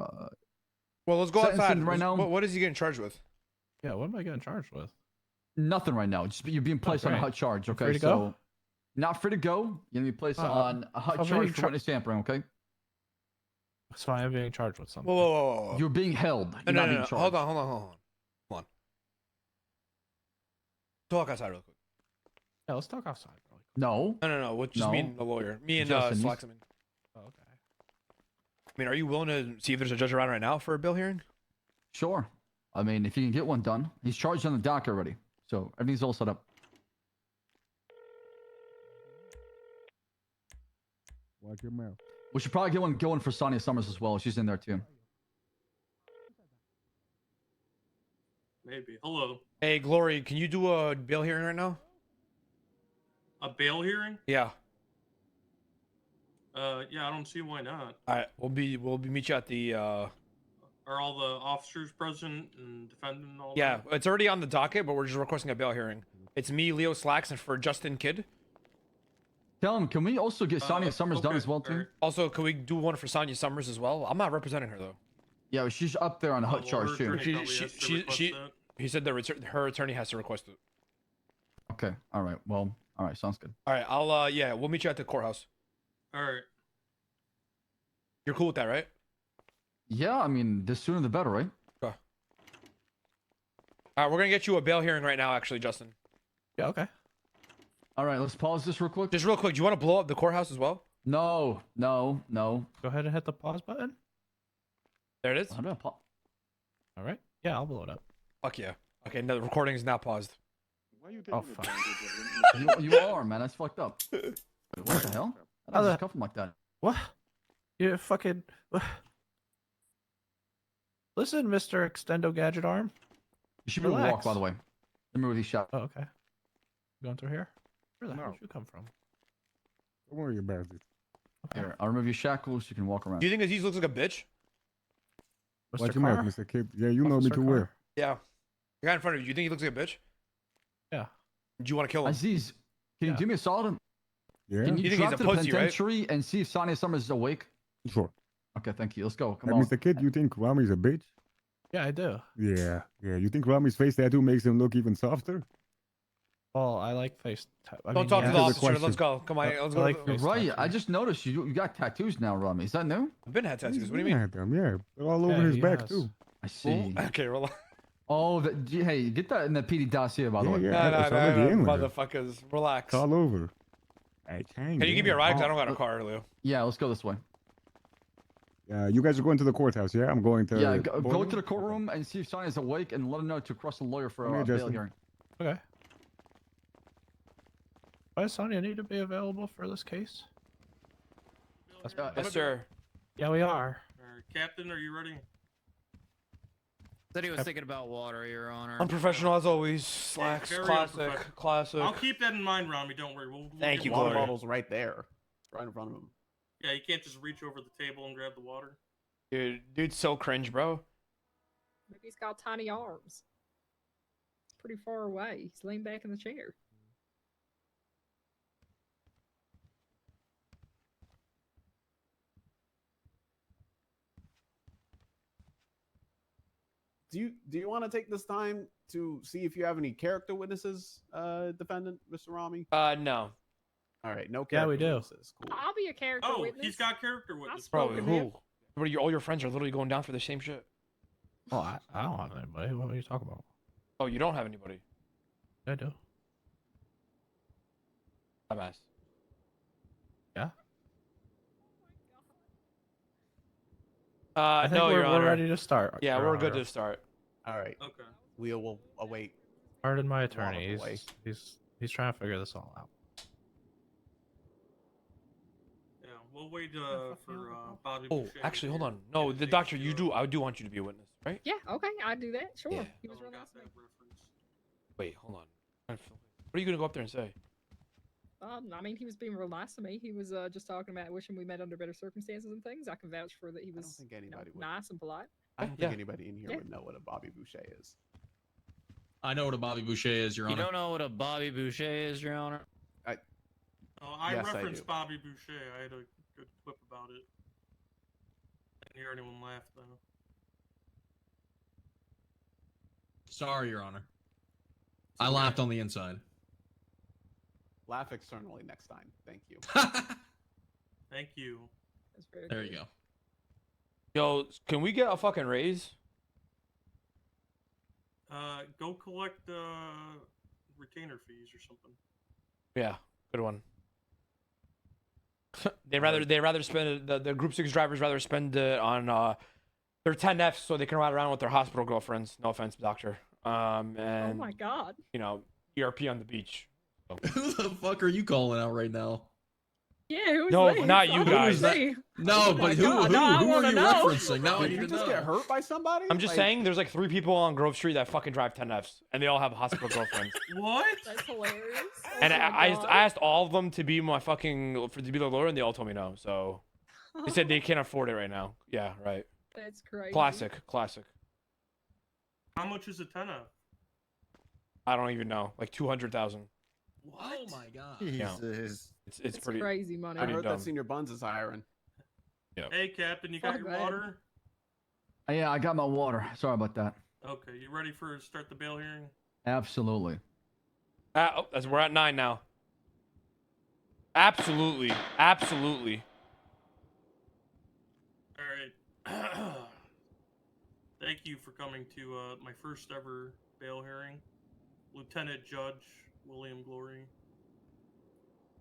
Well, let's go Sentencing outside. right now. What is he getting charged with? Yeah, what am I getting charged with? nothing right now. Just you're being placed on a great. hot charge. I'm Okay, free to so go? not free to go. You're gonna be placed Uh, on a hot I'm charge being for witness tampering. Okay, So I am being charged with something. Whoa. you're being held. You're No, not no, being no. charged. Hold on. Talk outside real quick. Yeah, let's talk outside. Really quick. No. No. What? Just me No. and the lawyer. Me and Justin, Slacks. I Oh, okay. mean, are you willing to see if there's a judge around right now for a bail hearing? Sure. I mean, if you can get one done, he's charged on the dock already, so everything's all set up. Watch your mouth. We should probably get one going for Sonia Summers as well. She's in there too. Maybe. Hello. Hey, Glory, can you do a bail hearing right now? A bail hearing? Yeah. Yeah, I don't see why not. All right. We'll meet you at the. Are all the officers present and defendant and all Yeah, that? it's already on the docket, but we're just requesting a bail hearing. It's me, Leo Slacks, and for Justin Kidd. Tell him, can we also get Sonia Summers done okay, as well too? alright. Also, can we do one for Sonia Summers as well? I'm not representing her though. Yeah, she's up there on a hot Well, charge her too. attorney probably She- has to she- request she- that. He said her attorney has to request it. Okay. All right. Well. All right. Sounds good. All right, I'll yeah, we'll meet you at the courthouse. Alright. You're cool with that, right? Yeah. I mean, the sooner the better, right? All right, we're gonna get you a bail hearing right now, actually, Justin. Yeah, okay. All right. Let's pause this real quick. Just real quick, do you want to blow up the courthouse as well? No. No. No. Go ahead and hit the pause button. There it is. How do I pause? All right. Yeah, I'll blow it up. Fuck yeah. Okay, no, the recording is now paused. Why you Oh, taking fuck. You are, man. That's fucked up. Wait, what the hell? I How don't the- just cuff him like that. What? You fucking. Listen, Mr. Extendo Gadget Arm. You should be able to walk, Relax. by the way. Let me really shot. Oh, okay. Going through here? Where the hell No. did you come from? Don't worry about it. Okay. Here, I'll remove your shackles. You can walk around. Do you think Aziz looks like a bitch? Mr. Watch your mouth, Carr? Mr. Kid. Yeah, you know me Officer too Carr? well. Yeah. The guy in front of you. You think he looks like a bitch? Yeah. Do you want to kill him? Aziz, can you Yeah. do me a solid? Yeah, Can you, You think he's drop a to the pussy, right? penitentiary and see if Sonia Summers is awake? sure. Okay, thank you. Let's go. Come Hey, on. Mr. Kid, you think Rami's a bitch? Yeah, I do. Yeah, yeah. You think Rami's face tattoo makes him look even softer? Well, I like face. Don't talk to the yeah. officer. Question. Let's go. Come on. I Let's go. like You're face right. I tattoos. just noticed you got tattoos now, Rami. Is that new? I've been had tattoos. He's What do you mean? had them, yeah. They're all over Yeah, his he back has. too. I see. Okay, relax. Oh, hey, get that in the PD dossier, by the Yeah, way. yeah. No, it's already in with it. motherfuckers. Relax. It's all over. Hey, Can you give me a ride? 'Cause I Oh, don't got a car, Leo. Yeah, let's go this way. You guys are going to the courthouse, yeah? I'm going to. Yeah, go boardroom? to the courtroom and see if Sonia's awake and let her know to cross the lawyer for Come here, a bail Justin. hearing. Okay. Why does Sonya need to be available for this case? Yes, sir. Yeah, we are. Alright, Captain, are you ready? Said he was thinking about water, Your Honor. Unprofessional as always. Slacks. very Classic. unprofessional. Classic. I'll keep that in mind, Rami. Don't worry. We'll Thank get you, water. Glory. bottle's right there, right in front of him. Yeah, you can't just reach over the table and grab the water. Dude's so cringe, bro. Maybe he's got tiny arms. It's pretty far away. He's laying back in the chair. Do you want to take this time to see if you have any character witnesses, defendant, Mr. Rami? No. All right, no character Yeah, we do. witnesses. Cool. I'll be a character Oh, witness. he's got character witness. Bro, spoken to him. who? All your friends are literally going down for the same shit. Oh, I don't have anybody. What are you talking about? Oh, you don't have anybody. I do. Dumbass. Yeah. Uh, I think no, Your we're Honor. ready to start. Yeah, Your we're good Honor. to start. All right, Okay. we will await. Pardon my Lot of attorney. delay. He's trying to figure this all out. Yeah, we'll wait for Bobby. Oh, Boucher actually, hold here. on. No, Yeah, the take doctor, us you through do. I do want you to be a witness, right? Yeah, okay, I'd do that. Sure. Yeah. He was Oh, really got nice to that me. reference. Wait, hold on. What are you gonna go up there and say? I mean, he was being real nice to me. He was just talking about wishing we met under better circumstances and things. I can vouch for that. He I don't was think you know, anybody would. nice and polite. I don't Yeah. think anybody in here Yeah. would know what a Bobby Boucher is. I know what a Bobby Boucher is, Your You Honor. don't know what a Bobby Boucher is, Your Honor? Oh, I Yes, I referenced do. Bobby Boucher. I had a good quip about it. Didn't hear anyone laugh though. Sorry, Your Honor. I laughed on the inside. Laugh externally next time. Thank you. Thank you. That's very There you good. go. Yo, can we get a fucking raise? Go collect retainer fees or something. Yeah, good one. They rather spend the Group 6 drivers rather spend it on their 10Fs so they can ride around with their hospital girlfriends. No offense, doctor. Oh And my god. you know, ERP on the beach. Who the fuck are you calling out right now? Yeah, who's No, they? not you Oh, guys. who's they? No, Oh but my who God, no, I are wanna you know. referencing? Now I Did need you to just know. get hurt by somebody? I'm just Like, saying, there's like 3 people on Grove Street that fucking drive 10Fs, and they all have hospital girlfriends. What? That's hilarious. Oh And my I God. asked all of them to be my fucking to be the lawyer, and they all told me no. So they said they can't afford it right now. Yeah, right. That's crazy. Classic. How much is a 10 of? I don't even know, like 200,000. Oh my god. Yeah. Jesus. It's That's pretty. crazy money. I Pretty heard dumb. that Senior Buns is hiring. Hey, Captain, you got Fuck, your man. water? Yeah, I got my water. Sorry about that. Okay, you ready for start the bail hearing? Absolutely. We're at 9 now. Absolutely. All right. Thank you for coming to my first ever bail hearing, Lieutenant Judge William Glory.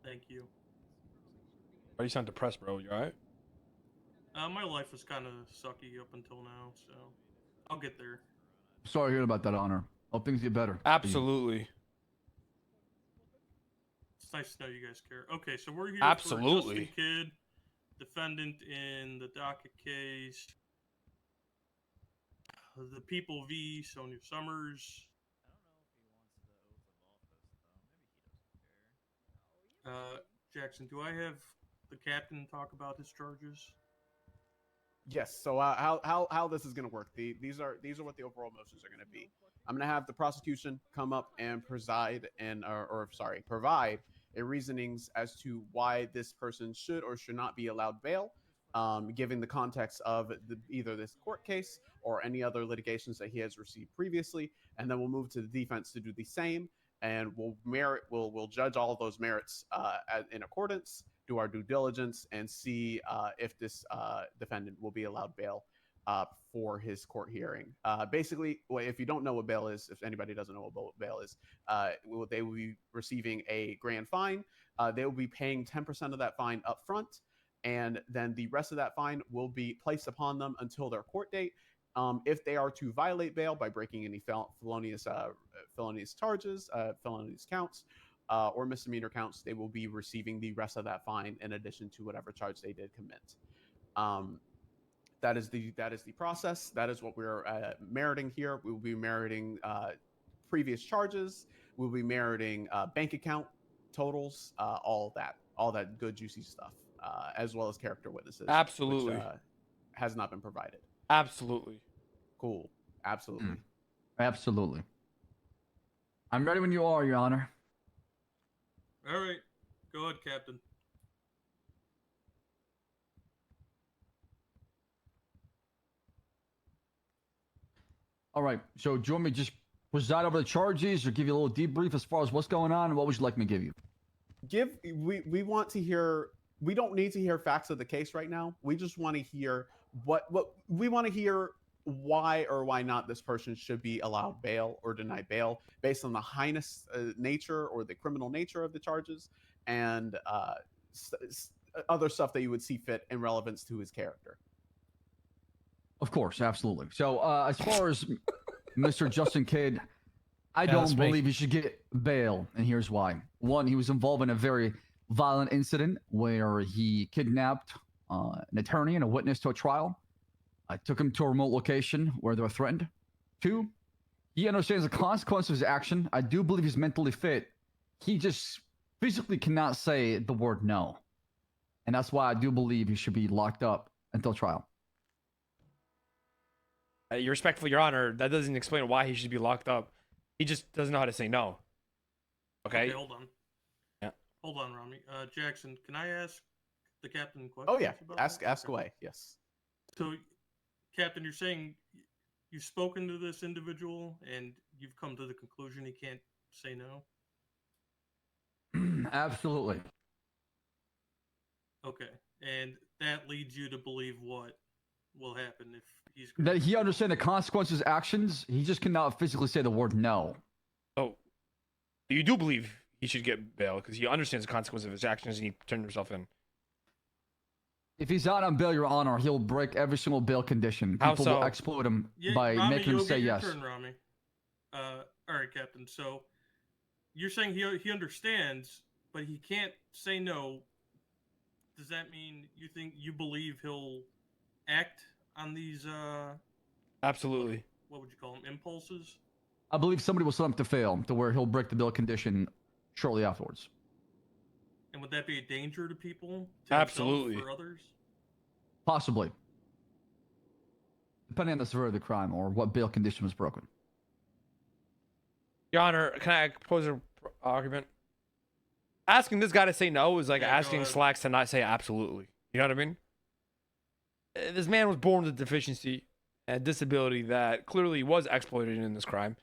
Thank you. Why you sound depressed, bro? You alright? My life was kind of sucky up until now, so I'll get there. Sorry to hear about that, Honor. Hope things get better. Absolutely. It's nice to know you guys care. Okay, so we're here Absolutely. for Justin Kidd, defendant in the docket case. The People v. Sonia Summers. Jackson, do I have the captain talk about his charges? Yes. So how this is going to work? These are what the overall motions are going to be. I'm going to have the prosecution come up and preside and provide a reasonings as to why this person should or should not be allowed bail, given the context of either this court case or any other litigations that he has received previously, and then we'll move to the defense to do the same, and we'll judge all of those merits in accordance, do our due diligence, and see if this defendant will be allowed bail for his court hearing. Basically, if you don't know what bail is, if anybody doesn't know what bail is, they will be receiving a grand fine. They will be paying 10% of that fine up front, and then the rest of that fine will be placed upon them until their court date. If they are to violate bail by breaking any felonious charges, felonious counts, or misdemeanor counts, they will be receiving the rest of that fine in addition to whatever charge they did commit. That is the process. That is what we're meriting here. We will be meriting previous charges. We'll be meriting bank account totals, all that good juicy stuff, as well as character witnesses. Absolutely. Which, has not been provided. Absolutely. Cool. Absolutely. Absolutely. I'm ready when you are, Your Honor. All right. Go ahead, Captain. All right. So do you want me to just preside over the charges or give you a little debrief as far as what's going on? What would you like me to give you? We want to hear. We don't need to hear facts of the case right now. We just want to hear what we want to hear, why or why not this person should be allowed bail or denied bail based on the heinous nature or the criminal nature of the charges, and other stuff that you would see fit in relevance to his character. Of course, absolutely. So as far as Mr. Justin Kidd, I Yeah, don't that's me. believe he should get bail, and here's why. One, he was involved in a very violent incident where he kidnapped an attorney and a witness to a trial. I took him to a remote location where they were threatened. Two, he understands the consequence of his action. I do believe he's mentally fit. He just physically cannot say the word no. And that's why I do believe he should be locked up until trial. You're respectful, Your Honor. That doesn't explain why he should be locked up. He just doesn't know how to say no. Okay. Hold on. Yeah. Hold on, Ramee. Jackson, can I ask the captain questions? Oh yeah, about ask that? away. Yes. So, Captain, you're saying you've spoken to this individual and you've come to the conclusion he can't say no? Absolutely. Okay. And that leads you to believe what will happen if he's... That he understands the consequences of his actions. He just cannot physically say the word no. Oh, you do believe he should get bail because he understands the consequence of his actions and he turned himself in. If he's out on bail, Your Honor, he'll break every single bail condition. How People so? will exploit him Yeah, by Ramee, making him you'll say get your yes. turn, Ramee. All right, Captain. So you're saying he understands, but he can't say no. Does that mean you believe he'll act on these Absolutely. what would you call them, impulses? I believe somebody will set him to fail to where he'll break the bail condition shortly afterwards. And would that be a danger to people? To Absolutely. himself, for others? Possibly. Depending on the severity of the crime or what bail condition was broken. Your Honor, can I pose an argument? Asking this guy to say no is like Yeah, go asking ahead. Slacks to not say absolutely. You know what I mean? This man was born with a deficiency and disability that clearly was exploited in this crime.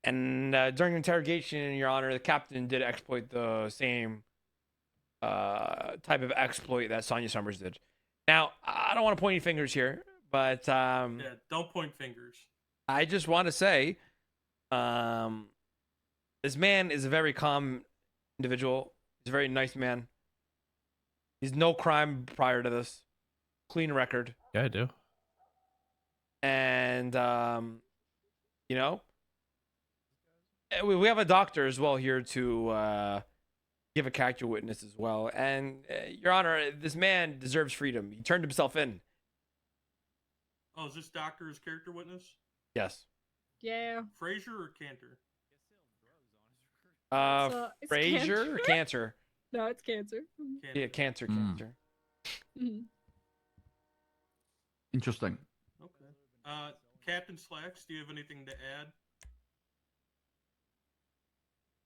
And during interrogation, Your Honor, the captain did exploit the same type of exploit that Sonia Summers did. Now, I don't want to point any fingers here, but Yeah, don't point fingers. I just want to say this man is a very calm individual. He's a very nice man. He's no crime prior to this. Clean record. Yeah, I do. And, you know, We have a doctor as well here to give a character witness as well. And Your Honor, this man deserves freedom. He turned himself in. Oh, is this doctor his character witness? Yes. Yeah. Frazier or Cantor? It's Frazier or cancer. cancer? No, it's cancer. Cantor. Yeah, cancer. Mhm. Interesting. Okay. Captain Slacks, do you have anything to add?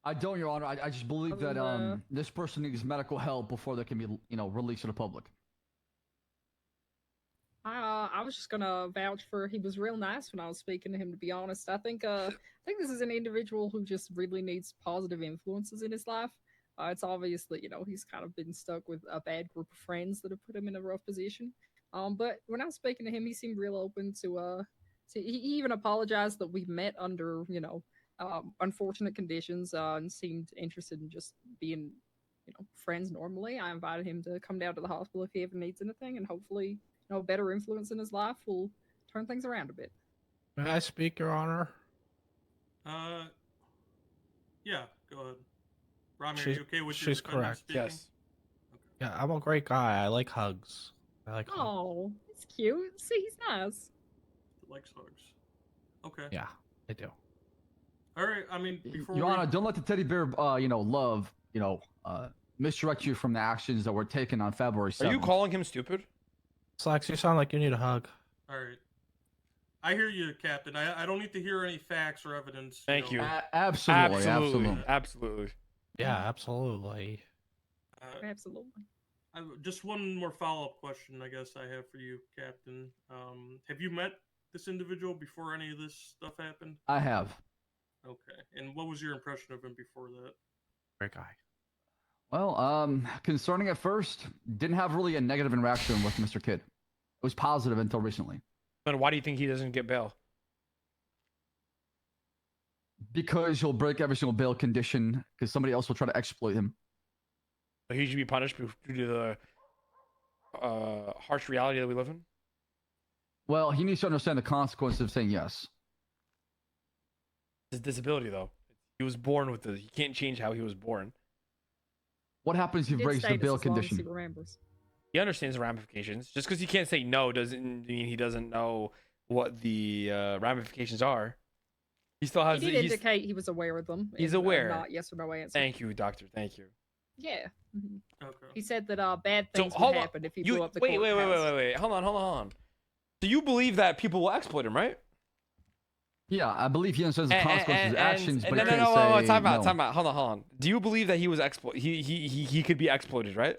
I don't, Your Honor. I just believe that this person needs medical help before they can be, released to the public. I was just gonna vouch for he was real nice when I was speaking to him. To be honest, I think this is an individual who just really needs positive influences in his life. It's obvious that he's kind of been stuck with a bad group of friends that have put him in a rough position. But when I was speaking to him, he seemed real open to he even apologized that we met under unfortunate conditions and seemed interested in just being friends normally. I invited him to come down to the hospital if he ever needs anything, and hopefully better influence in his life will turn things around a bit. May I speak, Your Honor? Yeah, go ahead. Ramee, are you okay with your she's defendant correct. speaking? Yes. Yeah, I'm a great guy. I like hugs. I like hugs. Oh, it's cute. See, he's nice. Likes hugs. Okay. Yeah, I do. All right. I mean, before Your we... Honor, don't let the teddy bear, love, misdirect you from the actions that were taken on February 7th. Are you calling him stupid? Slacks, you sound like you need a hug. All right. I hear you, Captain. I don't need to hear any facts or evidence. Thank you. Absolutely. Absolutely. Yeah, absolutely. Absolutely. Just one more follow-up question, I guess I have for you, Captain. Have you met this individual before any of this stuff happened? I have. Okay. And what was your impression of him before that? Great guy. Well, concerning at first, didn't have really a negative interaction with Mr. Kidd. It was positive until recently. Then why do you think he doesn't get bail? Because he'll break every single bail condition, because somebody else will try to exploit him. So he should be punished due to the harsh reality that we live in? Well, he needs to understand the consequences of saying yes. His disability, though. He was born with this. He can't change how he was born. What happens if he breaks the bail condition? He remembers. He understands the ramifications. Just because he can't say no doesn't mean he doesn't know what the ramifications are. He still has. He did indicate he was aware of them. He's in, aware. Not yes or no answer. Thank you, doctor. Thank you. Yeah. Okay. He said that bad So, things hold would on. happen if he You blew up the wait. courthouse. Hold on. So you believe that people will exploit him, right? Yeah, I believe he understands the consequences of his actions, but he can't no, say time no. out. Hold on. Do you believe that he was he could be exploited, right?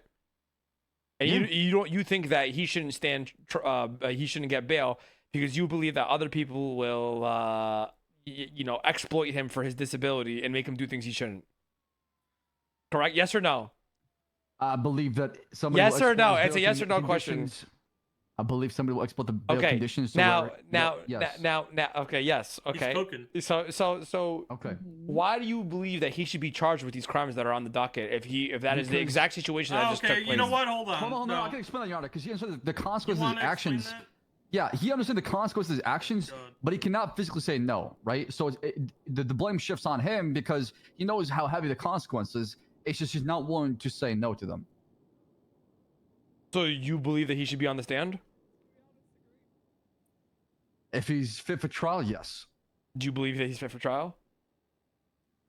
And you think that he shouldn't he shouldn't get bail because you believe that other people will exploit him for his disability and make him do things he shouldn't. Correct? Yes or no? I believe that somebody. Yes will or no? exploit It's a bail yes or no question. conditions. I believe somebody will exploit the bail Okay. conditions. Now, yes. okay, yes, okay. He's So, okay. why do you believe that he should be charged with these crimes that are on the docket if that is the Because- exact situation that just took place? You know what? Hold on. Hold on, no. I can explain that, Your Honor, because he understands the consequences You of his wanna explain actions. that? Yeah, he understands the consequences of his actions, Good. but he cannot physically say no, right? So the blame shifts on him because he knows how heavy the consequences. It's just he's not willing to say no to them. So you believe that he should be on the stand? If he's fit for trial, yes. Do you believe that he's fit for trial?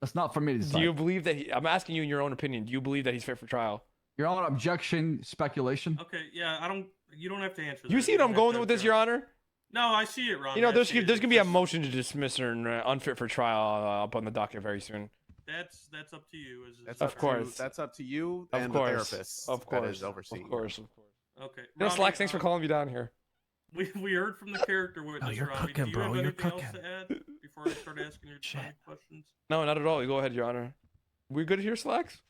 That's not for me to decide. Do you believe that I'm asking you in your own opinion? Do you believe that he's fit for trial? Your Honor, objection, speculation. Okay, yeah, you don't have to answer that. You see what I'm going with this, Your Honor? No, I see it, Ron. There's gonna be a motion to dismiss her and unfit for trial up on the docket very soon. That's up to you. That's Of up course. To, that's up to you Of and course. the therapist. Of course. That is overseeing. Of course. Okay. Slacks, Ramee, thanks for calling me down here. We heard from the character witness, you're Ramee. cooking, Do you bro. have You're anything else cooking. to add before I start asking your questions? No, not at all. You go ahead, Your Honor. We good here, Slacks?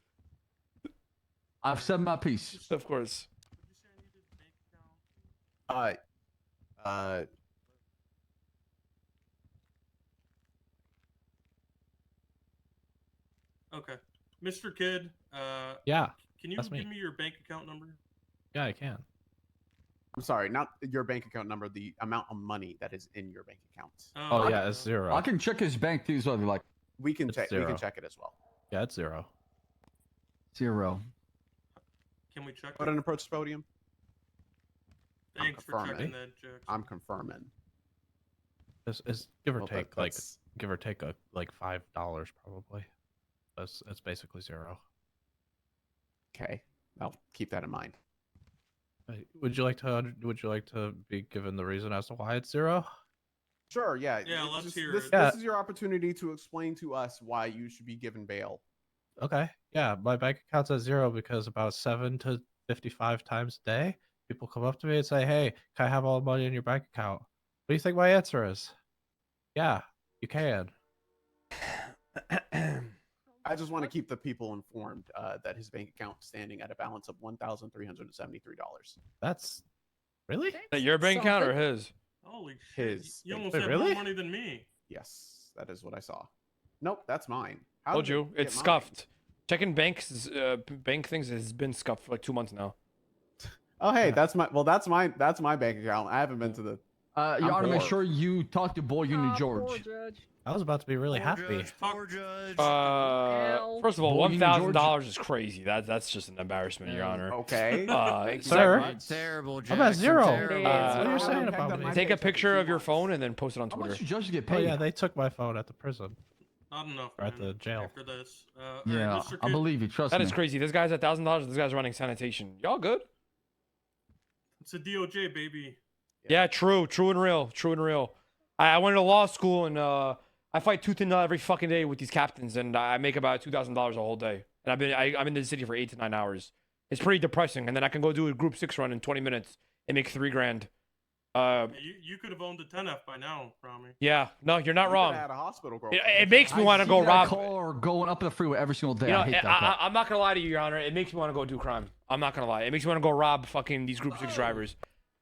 I've said my piece. Of course. Okay. Mr. Kidd, Yeah, can you that's me. give me your bank account number? Yeah, I can. I'm sorry, not your bank account number, the amount of money that is in your bank account. Oh, yeah, it's 0. I can check his bank too, so if you like. We can It's check. We zero. can check it as well. Yeah, it's 0. 0. Can we check Put it? an approach to podium. Thanks for confirming. checking that, Jackson. I'm confirming. It's give or Well, take that's- like $5 probably. It's basically 0. Okay, I'll keep that in mind. Would you like to be given the reason as to why it's 0? Sure. Yeah. Yeah, it's let's just- hear this, it. Yeah. This is your opportunity to explain to us why you should be given bail. Okay. Yeah, my bank account's at 0 because about 7 to 55 times a day, people come up to me and say, "Hey, can I have all the money in your bank account?" What do you think my answer is? Yeah, you can. I just want to keep the people informed that his bank account is standing at a balance of $1,373. That's really? Your bank account or Something. his? Holy shit! His You bank almost Wait, have really? more money than me. Yes, that is what I saw. Nope, that's mine. How Told did you, it get it's mine? scuffed. Checking banks, bank things has been scuffed for like 2 months now. Oh, hey, Yeah. that's my bank account. I haven't been to the. Your Honor, make poor. sure you talk to Boy Union Ah, George. poor Judge. I was about to be really happy. Poor judge. Hell. First of all, Boy, you know, $1,000 is crazy. That's just an embarrassment, Your Honor. Okay. Sir? Exactly. Terrible, I'm at Jackson, 0. terrible. It is. What are you Wow. saying I've about done me? my Take a paycheck in picture 2 of your months. phone and then post it on How Twitter. much do judges get Oh paid? yeah, they took my phone at the prison. Not enough. Or at man, the jail. After this. All Yeah, right, Mr. I Kid, believe you. Trust That me. is crazy. This guy's $1,000. This guy's running sanitation. Y'all good? It's a DOJ, baby. Yeah, true and real. True and real. I went to law school and I fight tooth and nail every fucking day with these captains, and I make about $2,000 a whole day. And I'm in the city for 8 to 9 hours. It's pretty depressing. And then I can go do a group 6 run in 20 minutes and make $3 grand. You could have owned a 10F by now, Ramee. Yeah, no, you're not You could've wrong. had a hospital It, girlfriend. it makes me want to see go that rob. car going up the freeway every single day. You know, I hate that car. I'm not gonna lie to you, Your Honor. It makes me want to go do crime. I'm not gonna lie. It makes me want to go rob fucking these group 6 drivers.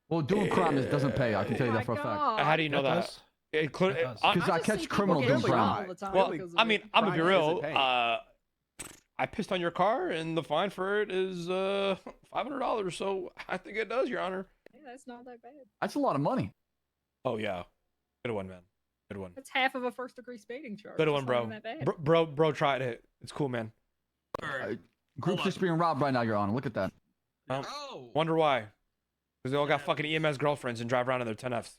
Well, doing crime doesn't pay. I can tell you Oh that for a my fact. God. How do you know That that? does. It could. It does. Because I just catch see people criminals getting doing crime. robbed all the time Well, because of I mean, it. I'm gonna be Crime real. isn't paid. I pissed on your car, and the fine for it is $500. So I think it does, Your Honor. Yeah, that's not that bad. That's a lot of money. Oh yeah, good one, man. Good one. That's half of a first-degree speeding charge. Good It's one, not bro. even that bad. Bro, tried it. It's cool, man. All right. Group Hold 6 on. being robbed right now, Your Honor. Look at that. Oh. Wonder why? Because they all got fucking EMS girlfriends and drive around in their 10Fs.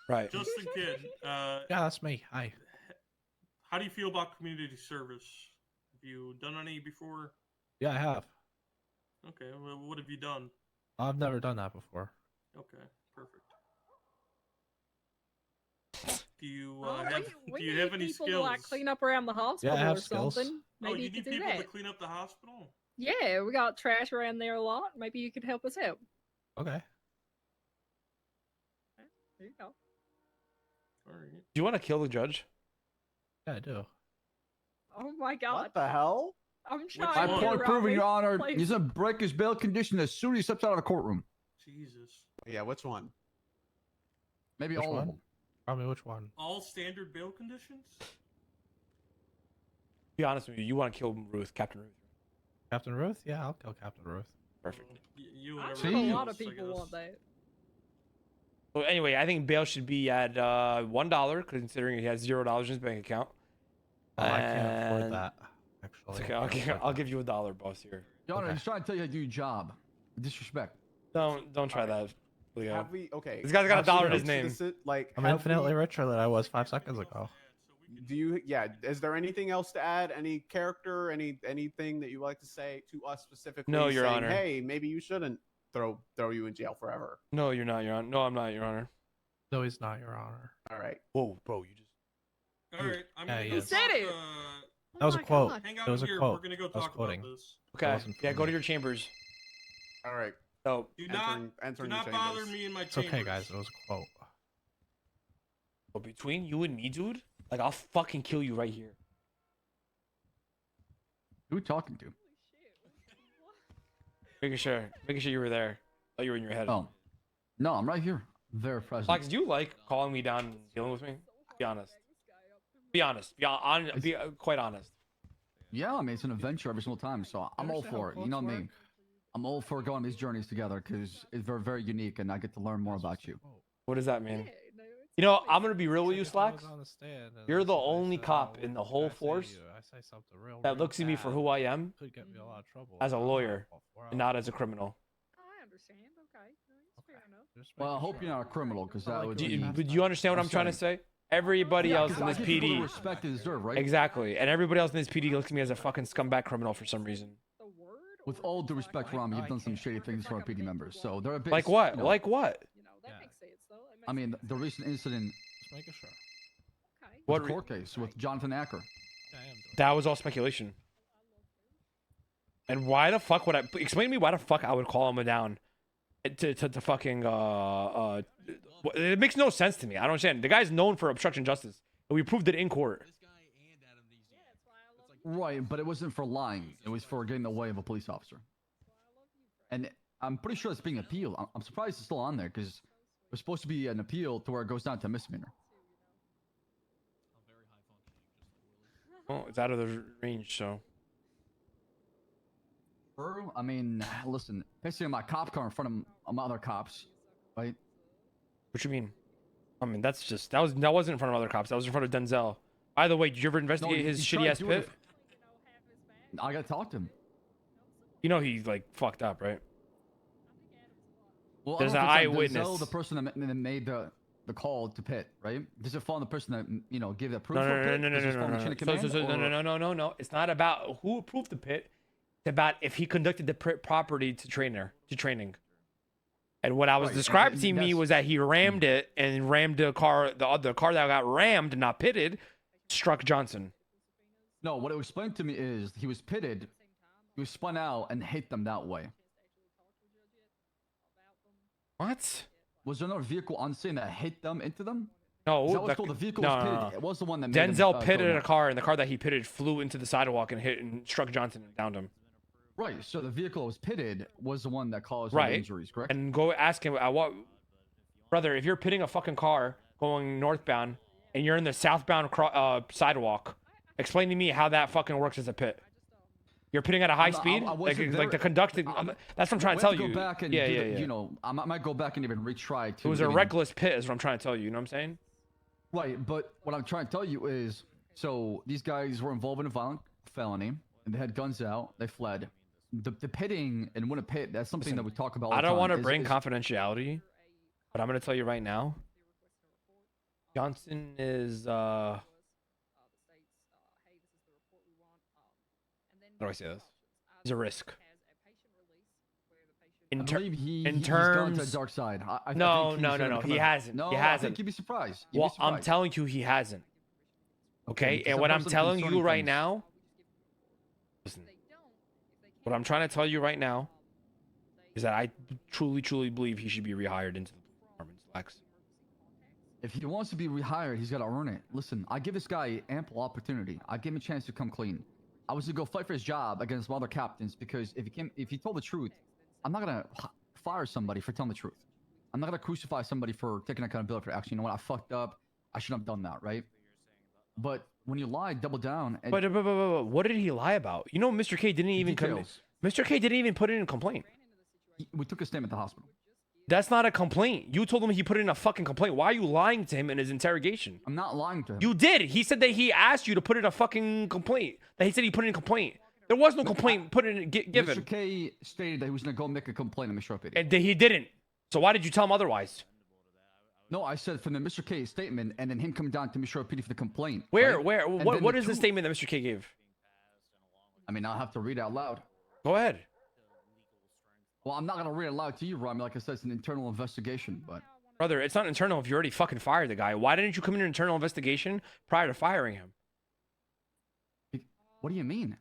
Right. Justin Kidd, Yeah, that's me. Hi. how do you feel about community service? Have you done any before? Yeah, I have. Okay, well, what have you done? I've never done that before. Okay, perfect. Do you Oh, have we do you need have any people skills? to like clean up around the hospital have or skills. something? Maybe Oh, you you need could do people to that. clean up the hospital? Yeah, we got trash around there a lot. Maybe you could help us out. Okay. There you go. All right. Do you want to kill the judge? Yeah, I do. Oh my God. What the hell? I'm Which trying My one? to point proven, Your Honor. Please. He's going to break his bail condition as soon as he steps out of the courtroom. Jesus. Yeah, which one? Maybe Which all one? of them. Probably which one? All standard bail conditions? Be honest with you. You want to kill Ruth, Captain Ruth? Captain Ruth? Yeah, I'll kill Captain Ruth. Perfect. You I and See? know a everybody lot else, of I people guess. want that. Well, anyway, I think bail should be at $1, considering he has $0 in his bank account. Oh, I can't And- afford that. Actually, It's okay. I'll give you $1, boss. Here. Your Honor, Okay. he's trying to tell you how to do your job. Disrespect. Don't try that, Leo. Have we? Okay. This guy's got have $1 we in his reached name. this- like, I'm have infinitely we- richer than I was 5 seconds ago. Do you? Yeah. Is there anything else to add? Any character? Anything that you like to say to us specifically? No, Your saying, Honor. Hey, maybe you shouldn't throw you in jail forever. No, you're not, Your Honor. No, I'm not, Your Honor. No, he's not, Your Honor. All right. Whoa, bro, you just. All right, I'm Yeah, gonna he go is. He said talk, it. That was Oh a my quote. God. Hang That out was a here. quote. We're gonna go I was talk quoting. about this. Okay. wasn't Yeah, from go to me. your chambers. All right. So, Do not do Entering not the bother chambers. me in my It's chambers. okay, guys. It was a quote. but between you and me, dude, like I'll fucking kill you right here. Who are you talking to? Making sure you were there. Oh, you were in your head. Oh. No, I'm right here. There, present. Fox, do you like calling me down and dealing with me? Be honest. Be honest. Be quite honest. Yeah, I mean, it's an adventure every single time, so I'm all Understand how for it. You quotes know me. work? I'm all for going on these journeys together because it's very, very unique and I get to learn more about you. What does that mean? Yeah, no, it's You know, I'm gonna be real with you, If I was Slacks. on the stand and You're the somebody only said, cop "Oh, in the what whole can I say to force you?" I say something real, that real looks at me for bad who I am could get me a lot of trouble. as a I'll lawyer hop off, or and I'll- not as a criminal. Oh, I understand. Okay, no, that's fair enough. Just Well, I making hope sure. you're not a criminal, because that like would Do your be. you, do you understand what I'm trying to say? Everybody Yeah, else 'cause in I this give people the PD, respect they deserve, right? exactly, and everybody else in this PD looks at me as a fucking scumbag criminal for some reason. The word. With or all just due like respect, a- Ram, you've I done some can't. shady It's things like for our a PD mental members, so block. they're a bit. Like what? You know, Like what? You know, that Yeah. makes sense though. That makes I mean, sense. the recent incident, Just making sure. Okay. what What the court case with Jonathan Acker. Yeah, I am doing That was all speculation. And why the fuck would I explain to me why the fuck I would call him down to fucking it makes no sense to me. I don't understand. The guy's known for obstruction of justice. And we proved it in court. This guy and Adam Neesy. Yeah, that's why I love you. Right, but it wasn't for lying. It was for getting in the way of a police officer. And I'm pretty sure it's being appealed. I'm surprised it's still on there, because there's supposed to be an appeal to where it goes down to misdemeanor. I'm very high functioning, just like Willie. Well, it's out of the range, so. True. I mean, listen, pissing my cop car in front of my other cops, right? What you mean? I mean, that's just that wasn't in front of other cops. That was in front of Denzel. By the way, did you ever investigate he- his he shitty tried ass doing pit? it. I gotta talk to him. You know he like fucked up, right? Well, There's I an don't know if it's on eyewitness. Denzel, the person that made the call to Pitt, right? Does it fall on the person that gave that proof? No, for no, no, Pitt? no, no, Does no, it fall on no, the no. chain of So, command, no, or- no, no, no, no. It's not about who approved the pit. It's about if he conducted the property to training. And what I was Right, described and to me that's- was that he rammed it and rammed the car that got rammed, not pitted, struck Johnson. No, what it was explained to me is he was pitted, he was spun out and hit them that way. What? Was there another vehicle on scene that hit them into them? No, 'Cause I was told the vehicle was pitted. It was the one that made them, Denzel go pitted a down. car, and the car that he pitted flew into the sidewalk and hit and struck Johnson and downed him. Right, so the vehicle that was pitted was the one that caused the Right. injuries, correct? And go ask him, what, brother? If you're pitting a fucking car going northbound and you're in the southbound sidewalk, explain to me how that fucking works as a pit. You're pitting at a high I'm not- I speed, wasn't like the there. conducting. That's what I'm trying to We tell have to you. go back and yeah, give yeah, it, yeah. you know, I might go back and even retry to. It was a even- reckless pit, is what I'm trying to tell you. You know what I'm saying? Right, but what I'm trying to tell you is, so these guys were involved in a violent felony, and they had guns out. They fled. The pitting and when a pit, that's something that we talk about all I the don't time. want to is- bring is- confidentiality, but I'm gonna tell you right now. Johnson is How do I say this? He's a risk. I In, believe he, in he's gone to the terms- dark side. I No, think no, he's no, gonna no. come He out- hasn't. No, He I hasn't. think you'd be surprised. You'd be Well, I'm surprised. telling you, he hasn't. Okay, because and that what I'm was some telling you concerning right things. now, listen, what I'm trying to tell you right now is that I truly, truly believe he should be rehired into the department. Slacks. If he wants to be rehired, he's got to earn it. Listen, I give this guy ample opportunity. I give him a chance to come clean. I was to go fight for his job against some other captains because if he told the truth, I'm not gonna fire somebody for telling the truth. I'm not gonna crucify somebody for taking accountability for actually, you know what, I fucked up. I shouldn't have done that, right? But when you lie, double down. And But what did he lie about? You know, Mr. K didn't even details. Mr. K didn't even put it in a complaint. We took a statement at the hospital. That's not a complaint. You told him he put it in a fucking complaint. Why are you lying to him in his interrogation? I'm not lying to him. You did. He said that he asked you to put in a fucking complaint. That he said he put in a complaint. There was no complaint put in given. Mr. K stated that he was gonna go make a complaint on Mr. P. And he didn't. So why did you tell him otherwise? No, I said from the Mr. K statement and then him coming down to Mr. PD for the complaint. Where? right? Where? And What? then What the is the two- statement that Mr. K gave? I mean, I'll have to read it out loud. Go ahead. Well, I'm not gonna read it aloud to you, Rami. Like I said, it's an internal investigation. But Brother, it's not internal if you already fucking fired the guy. Why didn't you come in an internal investigation prior to firing him? what do you mean?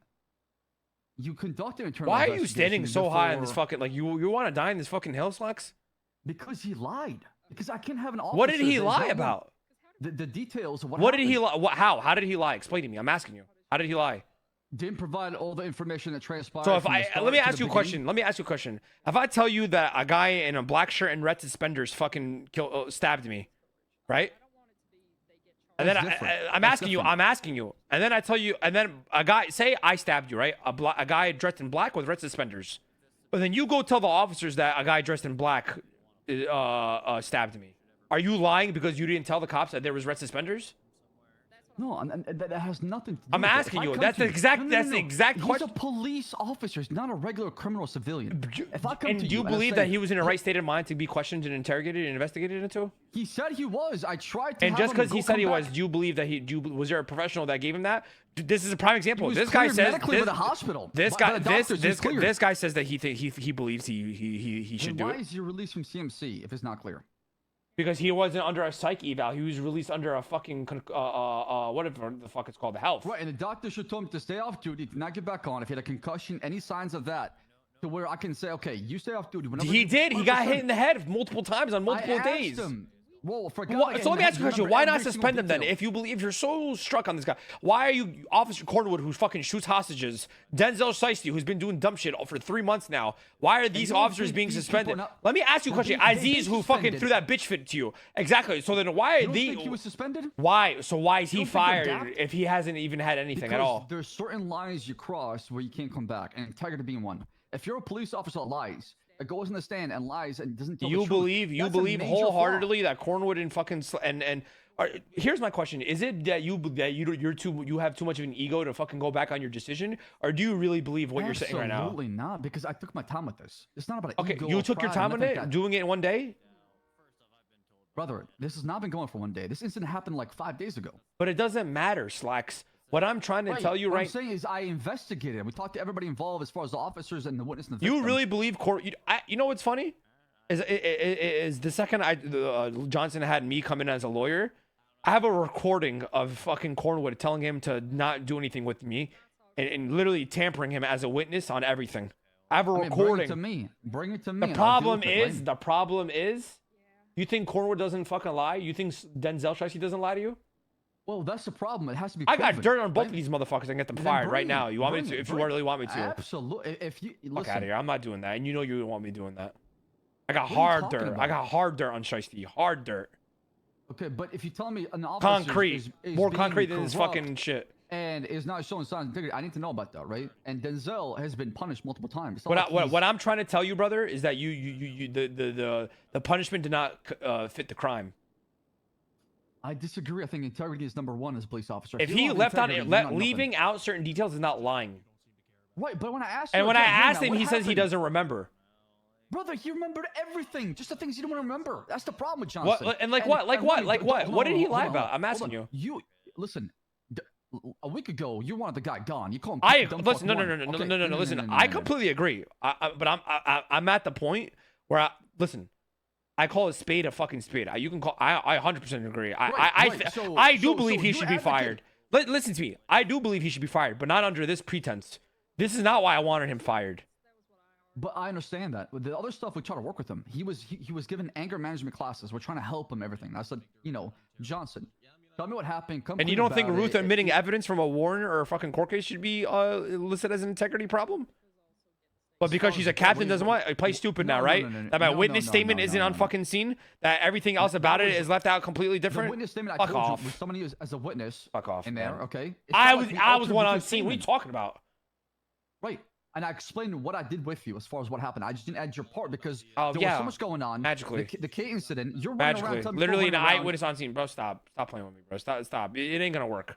You conducted an internal Why are you standing investigation so high on this before- fucking like you want to die in this fucking hill, Slacks? Because he lied. Because I can't have an officer. What did he that lie don't know about? The details of what. What did he happened. lie? How? How did he lie? Explain to me. I'm asking you. How did he lie? Didn't provide all the information that transpired. So if from the I start let me to ask the you a question. Let me ask you a question. If I tell you that a guy in a black shirt and red suspenders fucking stabbed me, right? And then That's different. I'm That's asking you. different. I'm asking you. And then I tell you. And then a guy say I stabbed you, right? A guy dressed in black with red suspenders. But then you go tell the officers that a guy dressed in black stabbed me. Are you lying because you didn't tell the cops that there was red suspenders? No, and that has nothing to do I'm with it. If asking I you. come That's to the exact. No, That's the exact He's question. a police officer. He's not a regular criminal civilian. If I come And to do you and I believe say, that he was in the right state of mind to be questioned and interrogated and investigated into? He said he was. I tried to. And have just him because go he said come he back. was, do you believe that was there a professional that gave him that? This is a prime He example. was This guy cleared says medically by the hospital. This by guy, the doctors, he's cleared. this guy says that he believes he should Then do why it is he released from CMC if it's not clear? because he wasn't under a psych eval. He was released under a fucking whatever the fuck it's called, the health. Right, and the doctor should tell him to stay off duty, to not get back on. If he had a concussion, any signs of that, to where I can say, okay, you stay off duty. Whenever He you- did. He got 100%. hit in the head multiple times on multiple I days. asked him. Well, for So let me ask you a question. Why not suspend him then? If you're so struck on this guy, why are you Officer Cornwood, who fucking shoots hostages, Denzel Shiesty, who's been doing dumb shit for 3 months now? Why are these you don't officers think being these suspended? people are not- Let me ask you a They're question. being- they've Aziz, been who fucking suspended. threw that bitch fit to you, exactly. So then why are You don't these? think he was suspended? Why? So why is he You don't think they're fired daft? if he hasn't even had anything Because at all? there's certain lines you cross where you can't come back, and integrity being one. If you're a police officer that lies, that goes in the stand and lies and doesn't tell the You truth, believe that's a major flaw. wholeheartedly that Cornwood and fucking here's my question: is it that you have too much of an ego to fucking go back on your decision, or do you really believe what you're saying right now? Absolutely not, because I took my time with this. It's not about Okay, ego you or took your pride, time on nothing it, like that. doing it in one day, Brother, this has not been going for one day. This incident happened like 5 days ago. but it doesn't matter, Slacks. What I'm trying to tell you what right I'm saying is I investigated. We talked to everybody involved as far as the officers and the witness and the you victim. really believe you know what's funny is the second Johnson had me come in as a lawyer, I have a recording of fucking Cornwood telling him to not do anything with me and literally tampering him as a witness on everything. I have a recording. Bring it to me. The and I'll deal problem with it, is, right? you think Cornwood doesn't fucking lie? You think Denzel Shiesty doesn't lie to you? Well, that's the problem. It has to be. I got proven, dirt on both right? of these motherfuckers and get them Then fired right bring now. it, You want me bring to? it, If you bring really want me to. Absolutely. If you Fuck listen, out of here. I'm not doing that. And you know you don't want me doing that. I got What are you hard talking dirt. I about? got hard dirt on Shiesty. Hard dirt. okay, but if you tell me an officer Concrete. is More being concrete than this corrupt fucking shit. and is not showing signs of integrity, I need to know about that, right? And Denzel has been punished multiple times. It's not like he's- What I'm trying to tell you, brother, is that the punishment did not fit the crime. I disagree. I think integrity is number one as a police officer. If you he don't have left out integrity, you're not leaving nothing. out certain details is not lying. Right, but when I asked And you when I again, asked now, him, what he says he happened? doesn't remember. Brother, he remembered everything. Just the things you don't want to remember. That's the problem with What Johnson. and like what? Like and what? let me- Like don't- what? hold What on, did he hold lie on, about? hold I'm on. asking you. You listen. A week ago, you wanted the guy gone. You call him. dumb Listen. fuck No. one. Okay, No. Listen. I completely agree. But I'm at the point where listen. I call a spade a fucking spade. You can call. I 100% agree. I do believe he should be fired. Listen to me. I do believe he should be fired, but not under this pretense. This is not why I wanted him fired. But I understand that. With the other stuff, we try to work with him. He was given anger management classes. We're trying to help him. Everything. I said, Johnson, tell me what happened. Come And you clean don't think about Ruth it. admitting evidence from a warrant or a fucking court case should be listed as an integrity problem? But because she's a captain, doesn't want to play stupid now, right? That my witness statement isn't on fucking scene. That everything else about it is left out completely The different. witness statement Fuck I told off. you was somebody as a witness. Fuck off. In there, man. okay. It's I not was like we I was altered one on Ruth's scene. What are you statement. talking about? Right. And I explained what I did with you as far as what happened. I just didn't add your part because Oh, there yeah. was so much going on. Magically. The K incident. You're running Magically, around. telling me literally an people running around. eyewitness on scene, bro. Stop playing with me, bro. Stop. It ain't gonna work.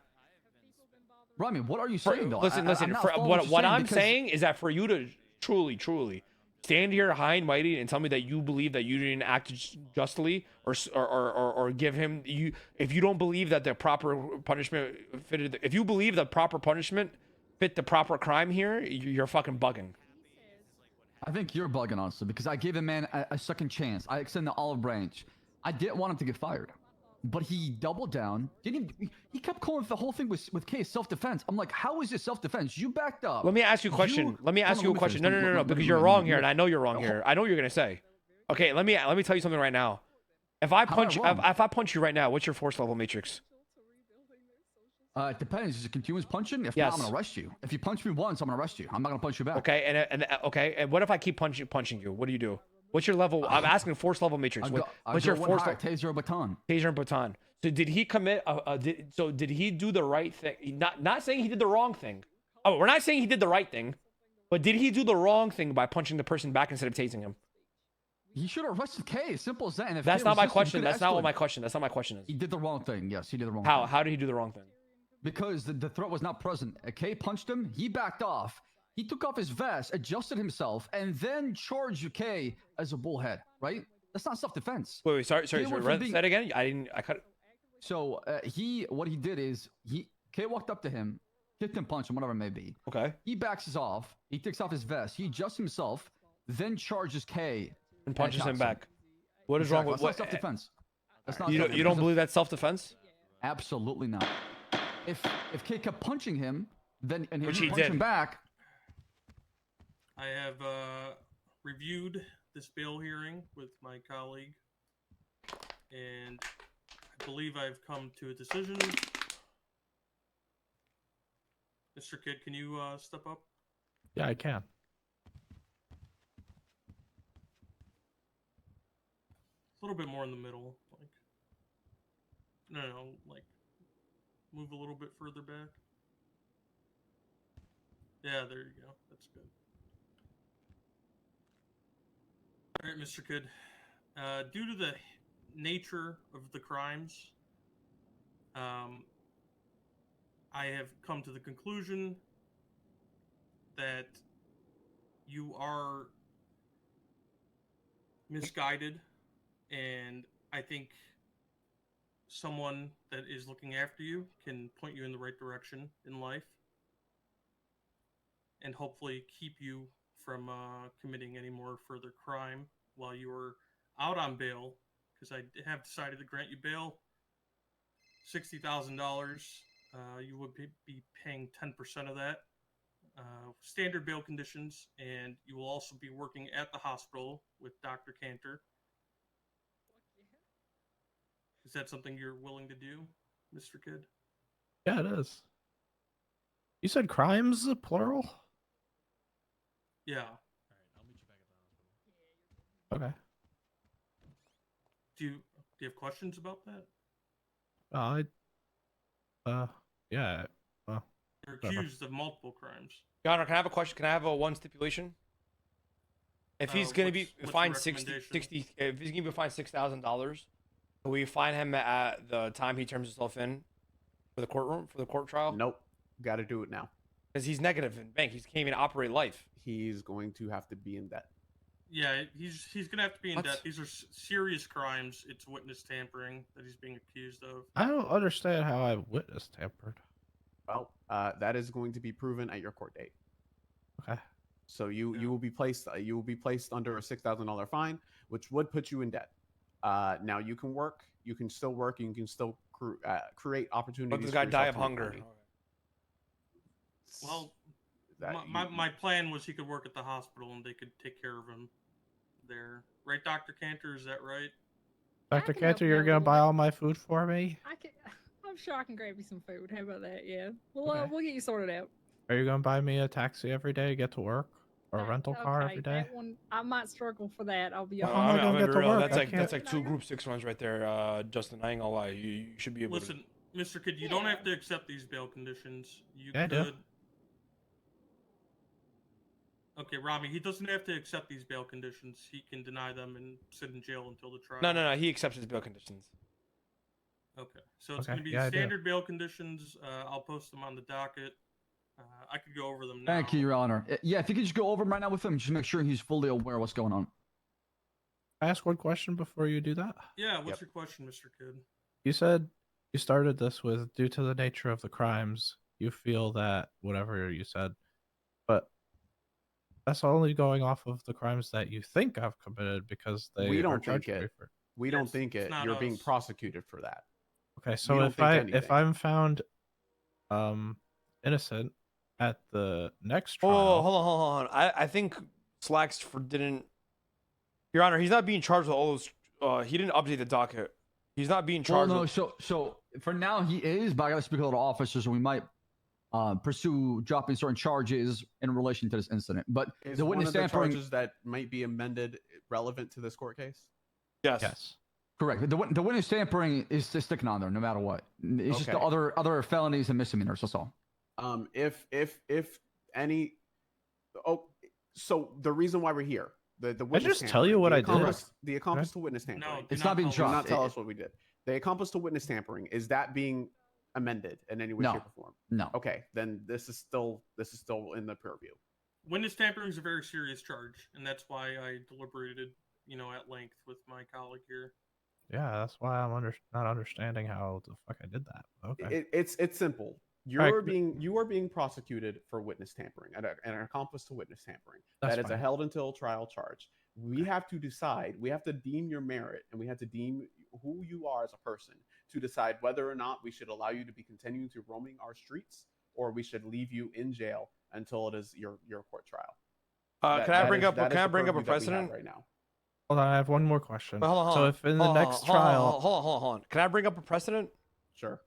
Ramee, what are you saying though? Listen. I'm not For following what you're I'm because- saying is that for you to truly stand here high and mighty and tell me that you believe that you didn't act justly or give him if you don't believe that the proper punishment fitted, if you believe the proper punishment fit the proper crime here, you're fucking bugging. I think you're bugging honestly because I gave the man a second chance. I extended the olive branch. I didn't want him to get fired, but he doubled down. He kept calling the whole thing with K self-defense. I'm like, how is it self-defense? You backed up. Let me ask you a question. Let me ask you a question. No, because you're wrong here, and I know you're wrong here. I know what you're gonna say. Okay, let me tell you something right now. If I punch you right now, what's your force level matrix? It depends. Is it continuous punching? If Yes. not, I'm gonna arrest you. If you punch me once, I'm gonna arrest you. I'm not gonna punch you back. Okay, and what if I keep punching you? What do you do? What's your level? I'm asking force level matrix. What's your force level? Taser or baton? Taser and baton. So did he commit? Did he do the right thing? Not saying he did the wrong thing. Oh, we're not saying he did the right thing, but did he do the wrong thing by punching the person back instead of tasing him? He should have arrested K. Simple as that. And if That's K not my resisted, he question. could've That's not what escalated. my question. That's not my question is. He did the wrong thing. Yes, he did the wrong How? thing. How did he do the wrong thing? Because the threat was not present. K punched him. He backed off. He took off his vest, adjusted himself, and then charged K as a bullhead. Right? That's not self-defense. Wait. Sorry. K went from Say being- that again. I didn't. I cut. So what he did is K walked up to him, kicked him, punched him, whatever it may be. Okay. He backs off. He takes off his vest. He adjusts himself, then charges K And punches him attacks back. What is wrong with That's what? not self-defense. That's not. You don't self-defense. believe that's self-defense? Absolutely not. If K kept punching him, then and Which he he punched did. him back. I have reviewed this bail hearing with my colleague, and I believe I've come to a decision. Mr. Kidd, can you step up? Yeah, I can. A little bit more in the middle, like no, like move a little bit further back. Yeah, there you go. That's good. All right, Mr. Kidd. Due to the nature of the crimes, I have come to the conclusion that you are misguided, and I think someone that is looking after you can point you in the right direction in life and hopefully keep you from committing any more further crime while you are out on bail, because I have decided to grant you bail, $60,000. You would be paying 10% of that. Standard bail conditions, and you will also be working at the hospital with Dr. Cantor. Is that something you're willing to do, Mr. Kidd? Yeah, it is. You said crimes, plural? Yeah. Okay. Do you have questions about that? Yeah. You're Whatever. accused of multiple crimes. Your Honor, can I have a question? Can I have a one stipulation? If he's gonna be what's fined the 60, recommendation? if he's gonna be fined $6,000, can we fine him at the time he turns himself in for the courtroom for the court trial? Nope. Got to do it now. Because he's negative in bank. He can't even operate life. He's going to have to be in debt. Yeah, he's gonna have to be in What? debt. These are serious crimes. It's witness tampering that he's being accused of. I don't understand how I witness tampered. Well, that is going to be proven at your court date. Okay. So you will be placed under a $6,000 fine, which would put you in debt. Now you can work. You can still work. And you can still create opportunities. Let this for guy yourself die of to make hunger. money. Well, That my plan was he could work at the hospital and they could take care of him there. Right, Dr. Cantor? Is that right? Dr. can help Cantor, you you're out a gonna little buy bit. all my food for me? I'm sure I can grab you some food. How about that? Yeah. We'll Okay. we'll get you sorted out. Are you gonna buy me a taxi every day to get to work? Or a rental car Okay, every day? that one I might struggle for that. I'll be Well, honest. I'm not I'm gonna gonna get be to real. work. That's I like can't- two group 6 runs right there, Justin. I ain't gonna lie. You should be able Listen, Mr. Kidd, you don't have to accept these bail conditions. You Yeah, I do. could. Okay, Ramee, he doesn't have to accept these bail conditions. He can deny them and sit in jail until the trial. No. He accepts his bail conditions. Okay, so it's Okay, going to be yeah, I do. standard bail conditions. I'll post them on the docket. I could go over them now. Thank you, Your Honor. Yeah, if you could just go over him right now with him, just make sure he's fully aware of what's going on. I ask one question before you do that. Yeah, what's Yep. your question, Mr. Kidd? You said you started this with due to the nature of the crimes, you feel that whatever you said, but that's only going off of the crimes that you think I've committed because they We are don't think charging me it. for. We don't think it's it. not You're being us. prosecuted for that. Okay, so don't if think if anything. I'm found innocent at the next trial, Oh, hold on. I think Slacks didn't. Your Honor, he's not being charged with all those. He didn't update the docket. He's not being Well, charged. no, with... so for now he is, but I gotta speak with the officers, and we might pursue dropping certain charges in relation to this incident. But Is the one witness of the tampering, charges that might be amended relevant to this court case? Yes. yes. correct. The witness tampering is just sticking on there no matter what. It's just the Okay. other felonies and misdemeanors. That's all. If any, so the reason why we're here The I witness just tell you what the I did? accomplice, The accomplice to witness tampering. No, do It's not not being tell Do us. not dropped. tell us what we did. The accomplice to witness tampering, is that being amended in any way, No. shape, or form? No. Okay, then this is still in the purview. Witness tampering is a very serious charge, and that's why I deliberated, at length with my colleague here. Yeah, that's why I'm not understanding how the fuck I did that. Okay. It's simple. You Right. are being prosecuted for witness tampering and an accomplice to witness tampering. That's That is a fine. held until trial charge. We have to decide. We have to deem your merit, and we have to deem who you are as a person to decide whether or not we should allow you to be continuing to roaming our streets, or we should leave you in jail until it is your court trial. Can I bring up that is the a purview that we have precedent? right now? Hold on, I have one more question. Wait, hold on, So if in the next trial, hold on. Can I bring up a precedent? Sure.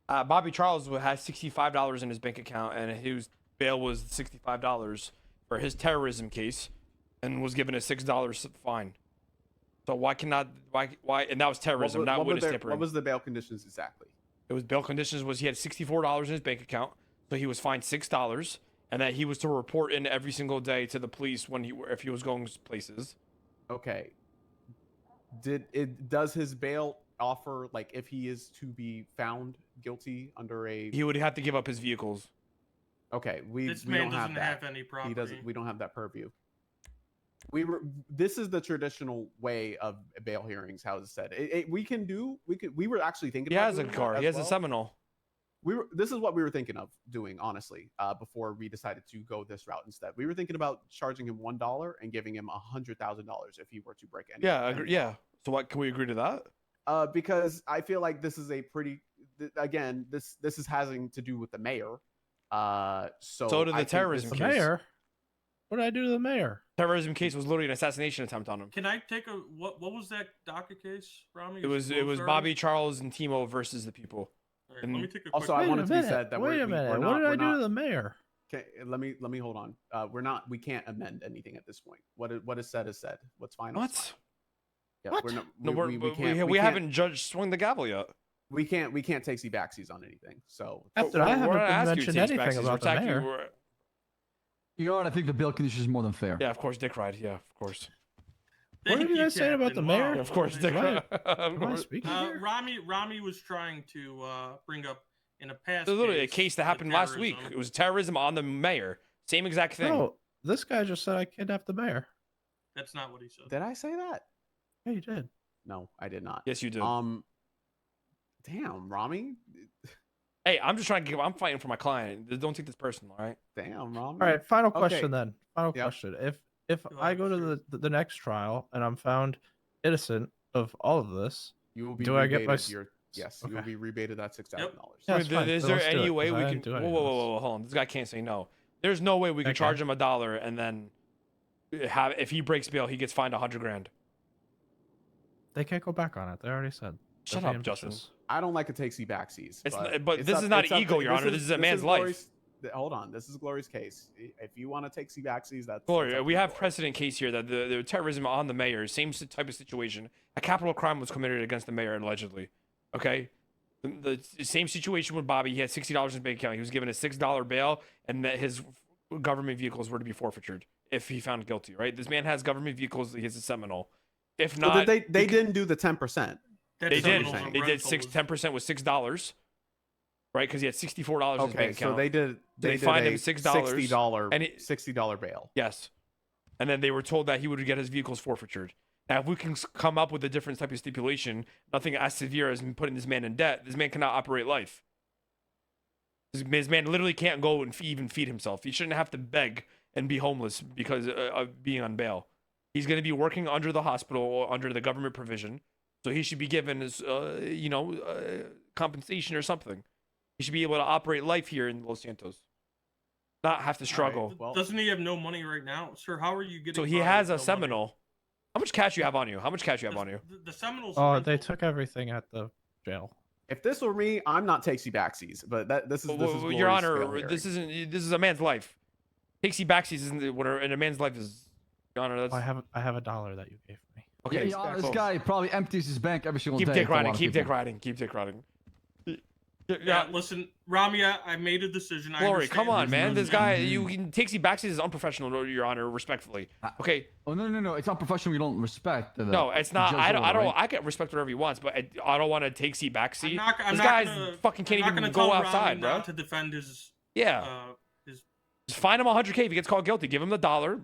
Bobby Charles has $65 in his bank account, and his bail was $65 for his terrorism case, and was given a $6 fine. So why? And that was terrorism, not witness tampering. What was the bail conditions exactly? It was bail conditions was he had $64 in his bank account, so he was fined $6, and that he was to report in every single day to the police if he was going places. Okay. Does his bail offer, like, if he is to be found guilty under a? He would have to give up his vehicles. Okay, This we man don't doesn't have that. have any property. He doesn't. We don't have that purview. This is the traditional way of bail hearings. How it's said. We were actually thinking. He about has a doing that car. as He has a well. Seminole. This is what we were thinking of doing, honestly, before we decided to go this route instead. We were thinking about charging him $1 and giving him $100,000 if he were to break any. Yeah, yeah. So what? Can we agree to that? Because I feel like this is a pretty. Again, this is having to do with the mayor. So did the terrorism the case. mayor. What did I do to the mayor? Terrorism case was literally an assassination attempt on him. Can I take what was that DACA case, Ramee? It was Bobby Charles and Timo versus the people. All right, let me take a quick. Also, I want it to be said that Wait a minute. What did I do to the mayor? Okay, let me hold on. We can't amend anything at this point. What is said is said. What's final? is What? final. Yeah, What? We're not, No, we haven't judged swung the gavel yet. we can't take backsies on anything. So After I haven't We're not been asking you to mentioned take anything backsies, about we're the attacking- mayor. we're- You know what? I think the bail condition is more than fair. Yeah, of course, Dick ride. Yeah, of course. What did you guys say about the mayor? Yeah, of course, Dick ride. Of Am I course. speaking here? Ramee was trying to bring up in a past. There's literally a case that the happened last week. terrorism. It was terrorism on the mayor. Same exact thing. No, this guy just said I kidnapped the mayor. That's not what he said. did I say that? Yeah, you did. No, I did not. Yes, you did. Damn, Ramee. Hey, I'm just trying to I'm fighting for my client. Don't take this personal, all right? Damn, Ramee. All right, final Okay. question then. Final Yep. question. If Go I ahead, go to sure. the next trial and I'm found innocent of all of this, You will be Do I get my rebated your yes, you will Okay. be rebated that $6,000. Yeah, I that's mean, fine. is So there let's do any it, way 'cause we I can? didn't do Whoa, any whoa, of whoa, this. whoa, hold on. This guy can't say no. There's no way we can Okay. charge him $1 and then if he breaks bail, he gets fined $100,000. They can't go back on it. They already said. Shut They're up, being Justin. vicious. I don't like to take backsies. But this is not ego, Your Honor. This is a man's life. Hold on, this is Glory's case. If you want to take backsies, that's Gloria, that's up we to have Glory. precedent case here that the terrorism on the mayor, same type of situation. A capital crime was committed against the mayor allegedly. Okay, the same situation with Bobby. He had $60 in his bank account. He was given a $6 bail, and that his government vehicles were to be forfeited if he found guilty. Right? This man has government vehicles. He has a Seminole. If Well, not, they didn't do the 10%. That's they did. Seminoles and They did Rental was- 10% was $6. Right? Because he had $64 in his Okay, bank so account. they did. They did fined a him $6 $60 and it- $60 bail. Yes. And then they were told that he would get his vehicles forfeited. Now, if we can come up with a different type of stipulation, nothing as severe as putting this man in debt, this man cannot operate life. This man literally can't go and even feed himself. He shouldn't have to beg and be homeless because of being on bail. He's going to be working under the hospital or under the government provision. So he should be given his, compensation or something. He should be able to operate life here in Los Santos. Not have to struggle. Well- Doesn't he have no money right now, sir? How are you getting? So he by has a with no money? Seminole. How much cash you have on you? How much cash you have on you? The Seminoles. Oh, they took everything at the jail. If this were me, I'm not taking backsies. But this is Well, Glory's Your bail Honor, hearing. this is a man's life. Takesy backsies isn't what in a man's life is. Your Honor, that's I have $1 that you gave me. okay. Yeah, Your Honor, this guy probably empties his bank every single Keep day. dick for a lot riding. of Keep dick people. riding. Keep dick riding. Yeah, listen, Ramee, I made a decision. I Glory, come on, man. This guy, Mhm. he takes you backstage is unprofessional, Your Honor, respectfully. Okay. Oh no! It's not professional. We don't respect. No, it's not. judge's I don't. order, right? I can respect whatever he wants, but I don't want to take seat backseat. I'm This not guy's gonna, fucking can't I'm not even gonna go tell outside, Ramee bro. not to defend his. Yeah. His. Just fine him 100K if he gets called guilty. Give him the dollar.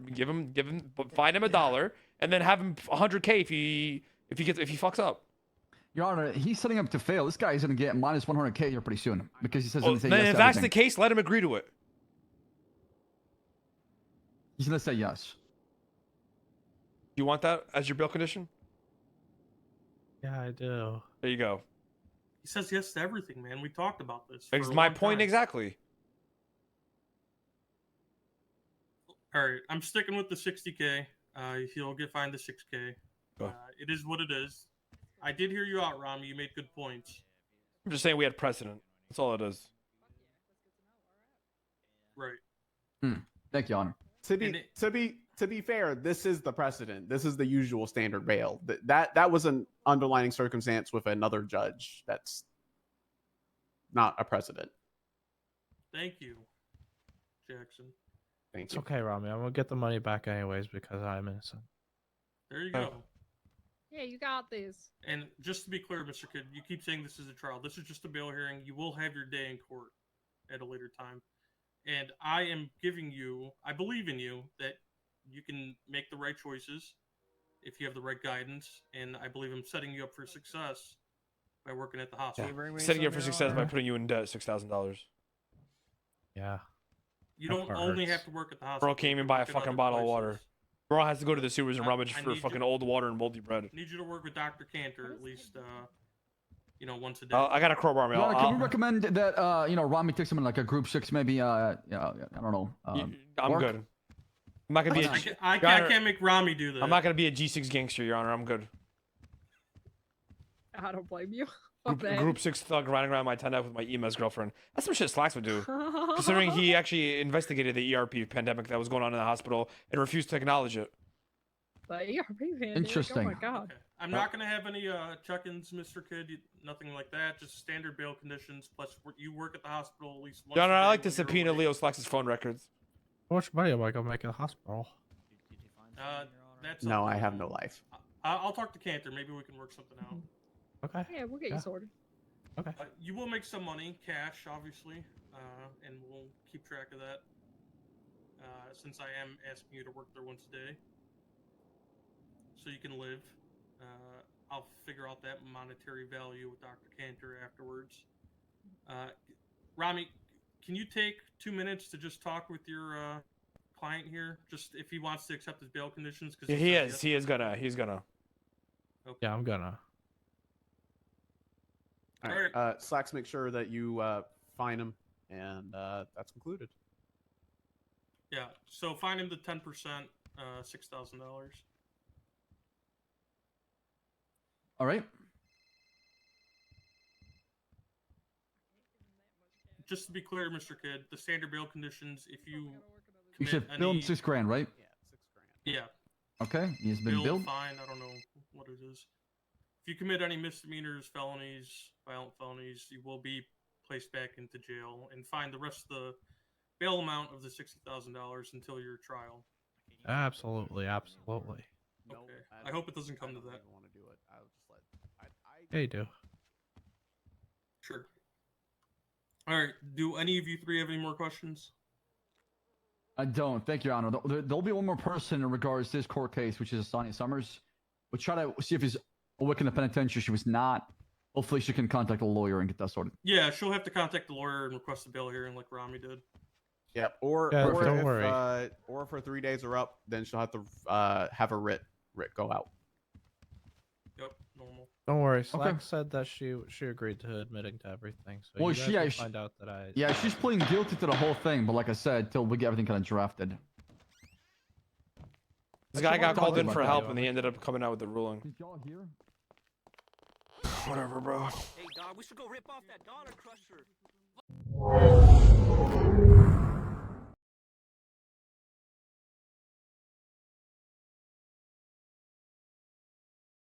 Fine him $1, and then have him 100K if he fucks up. Your Honor, he's setting up to fail. This guy is going to get minus 100K here pretty soon because he says Well, he's going to say then yes if to that's the everything. case, let him agree to it. He's going to say yes. Do you want that as your bail condition? Yeah, I do. There you go. He says yes to everything, man. We talked about this. It's for a my long point time. exactly. All right, I'm sticking with the 60K. He'll get fined the 6K. It is what it is. I did hear you out, Ramee. You made good points. I'm just saying we had precedent. That's all it is. Right. Thank you, Honor. To be fair, this is the precedent. This is the usual standard bail. That was an underlining circumstance with another judge. That's not a precedent. Thank you, Jackson. Thank It's you. okay, Ramee. I'm gonna get the money back anyways because I'm innocent. There you go. Yeah, you got this. And just to be clear, Mr. Kidd, you keep saying this is a trial. This is just a bail hearing. You will have your day in court at a later time. And I am giving you, I believe in you, that you can make the right choices if you have the right guidance. And I believe I'm setting you up for success by working at the hospital. Setting you up for success by putting you in debt $6,000. Yeah. You don't only have to work at the hospital. Bro can't even buy a fucking bottle of water. Bro has to go to the sewers and rummage for fucking old water and moldy bread. I need you to work with Dr. Cantor at least, once a day. I got a crowbar, man. Your Honor, can we recommend that Ramee takes him in like a group 6, maybe? I don't know. I'm work? good. I'm not gonna be. I can't make Ramee do that. I'm not gonna be a G6 gangster, Your Honor. I'm good. I don't blame you. Fuck that. Group 6 thug riding around my tent with my EMS girlfriend. That's some shit Slacks would do. Considering he actually investigated the ERP pandemic that was going on in the hospital and refused to acknowledge it. The ERP pandemic. Interesting. Oh my god. Okay. I'm not gonna have any check-ins, Mr. Kidd. Nothing like that. Just standard bail conditions. Plus, you work at the hospital at least once. Your Honor, a I day like to when you're subpoena awake. Leo Slacks' phone records. How much money am I gonna make in the hospital? That's No, up to I have you. no life. I'll talk to Cantor. Maybe we can work something out. Okay. Yeah, we'll get you sorted. Okay. You will make some money, cash, obviously, and we'll keep track of that. Since I am asking you to work there once a day, so you can live. I'll figure out that monetary value with Dr. Cantor afterwards. Ramee, can you take 2 minutes to just talk with your client here, just if he wants to accept his bail conditions? Because He's gonna. Okay. Yeah, I'm gonna. All right. Slacks, make sure that you fine him, and that's concluded. Yeah. So fine him the 10%, $6,000. All right. Just to be clear, Mr. Kidd, the standard bail conditions, if you You should bill him $6 grand, right? Yeah. Okay. He's been Bill, billed. fine, I don't know what it is. If you commit any misdemeanors, felonies, violent felonies, you will be placed back into jail and find the rest of the bail amount of the $60,000 until your trial. Absolutely. Okay. I hope it doesn't come to that. Want to do it? I'll just let. Yeah, you do. Sure. All right. Do any of you three have any more questions? I don't. Thank you, Your Honor. There'll be one more person in regards to this court case, which is Sonia Summers. We'll try to see if he's awake in the penitentiary. She was not. Hopefully, she can contact a lawyer and get that sorted. Yeah, she'll have to contact the lawyer and request a bail hearing like Ramee did. Yep. Or don't if, worry. Or if her 3 days are up, then she'll have to have a writ go out. Yep, normal. Don't worry. Slack said that she agreed to admitting to everything. So Well, you guys will find out that I. Yeah, she's pleading guilty to the whole thing, but like I said, till we get everything kind of drafted. This guy got called in for help, that. and he ended up coming out with the ruling. Did y'all hear? Whatever, bro. Hey, dog, we should go rip off that dollar crusher.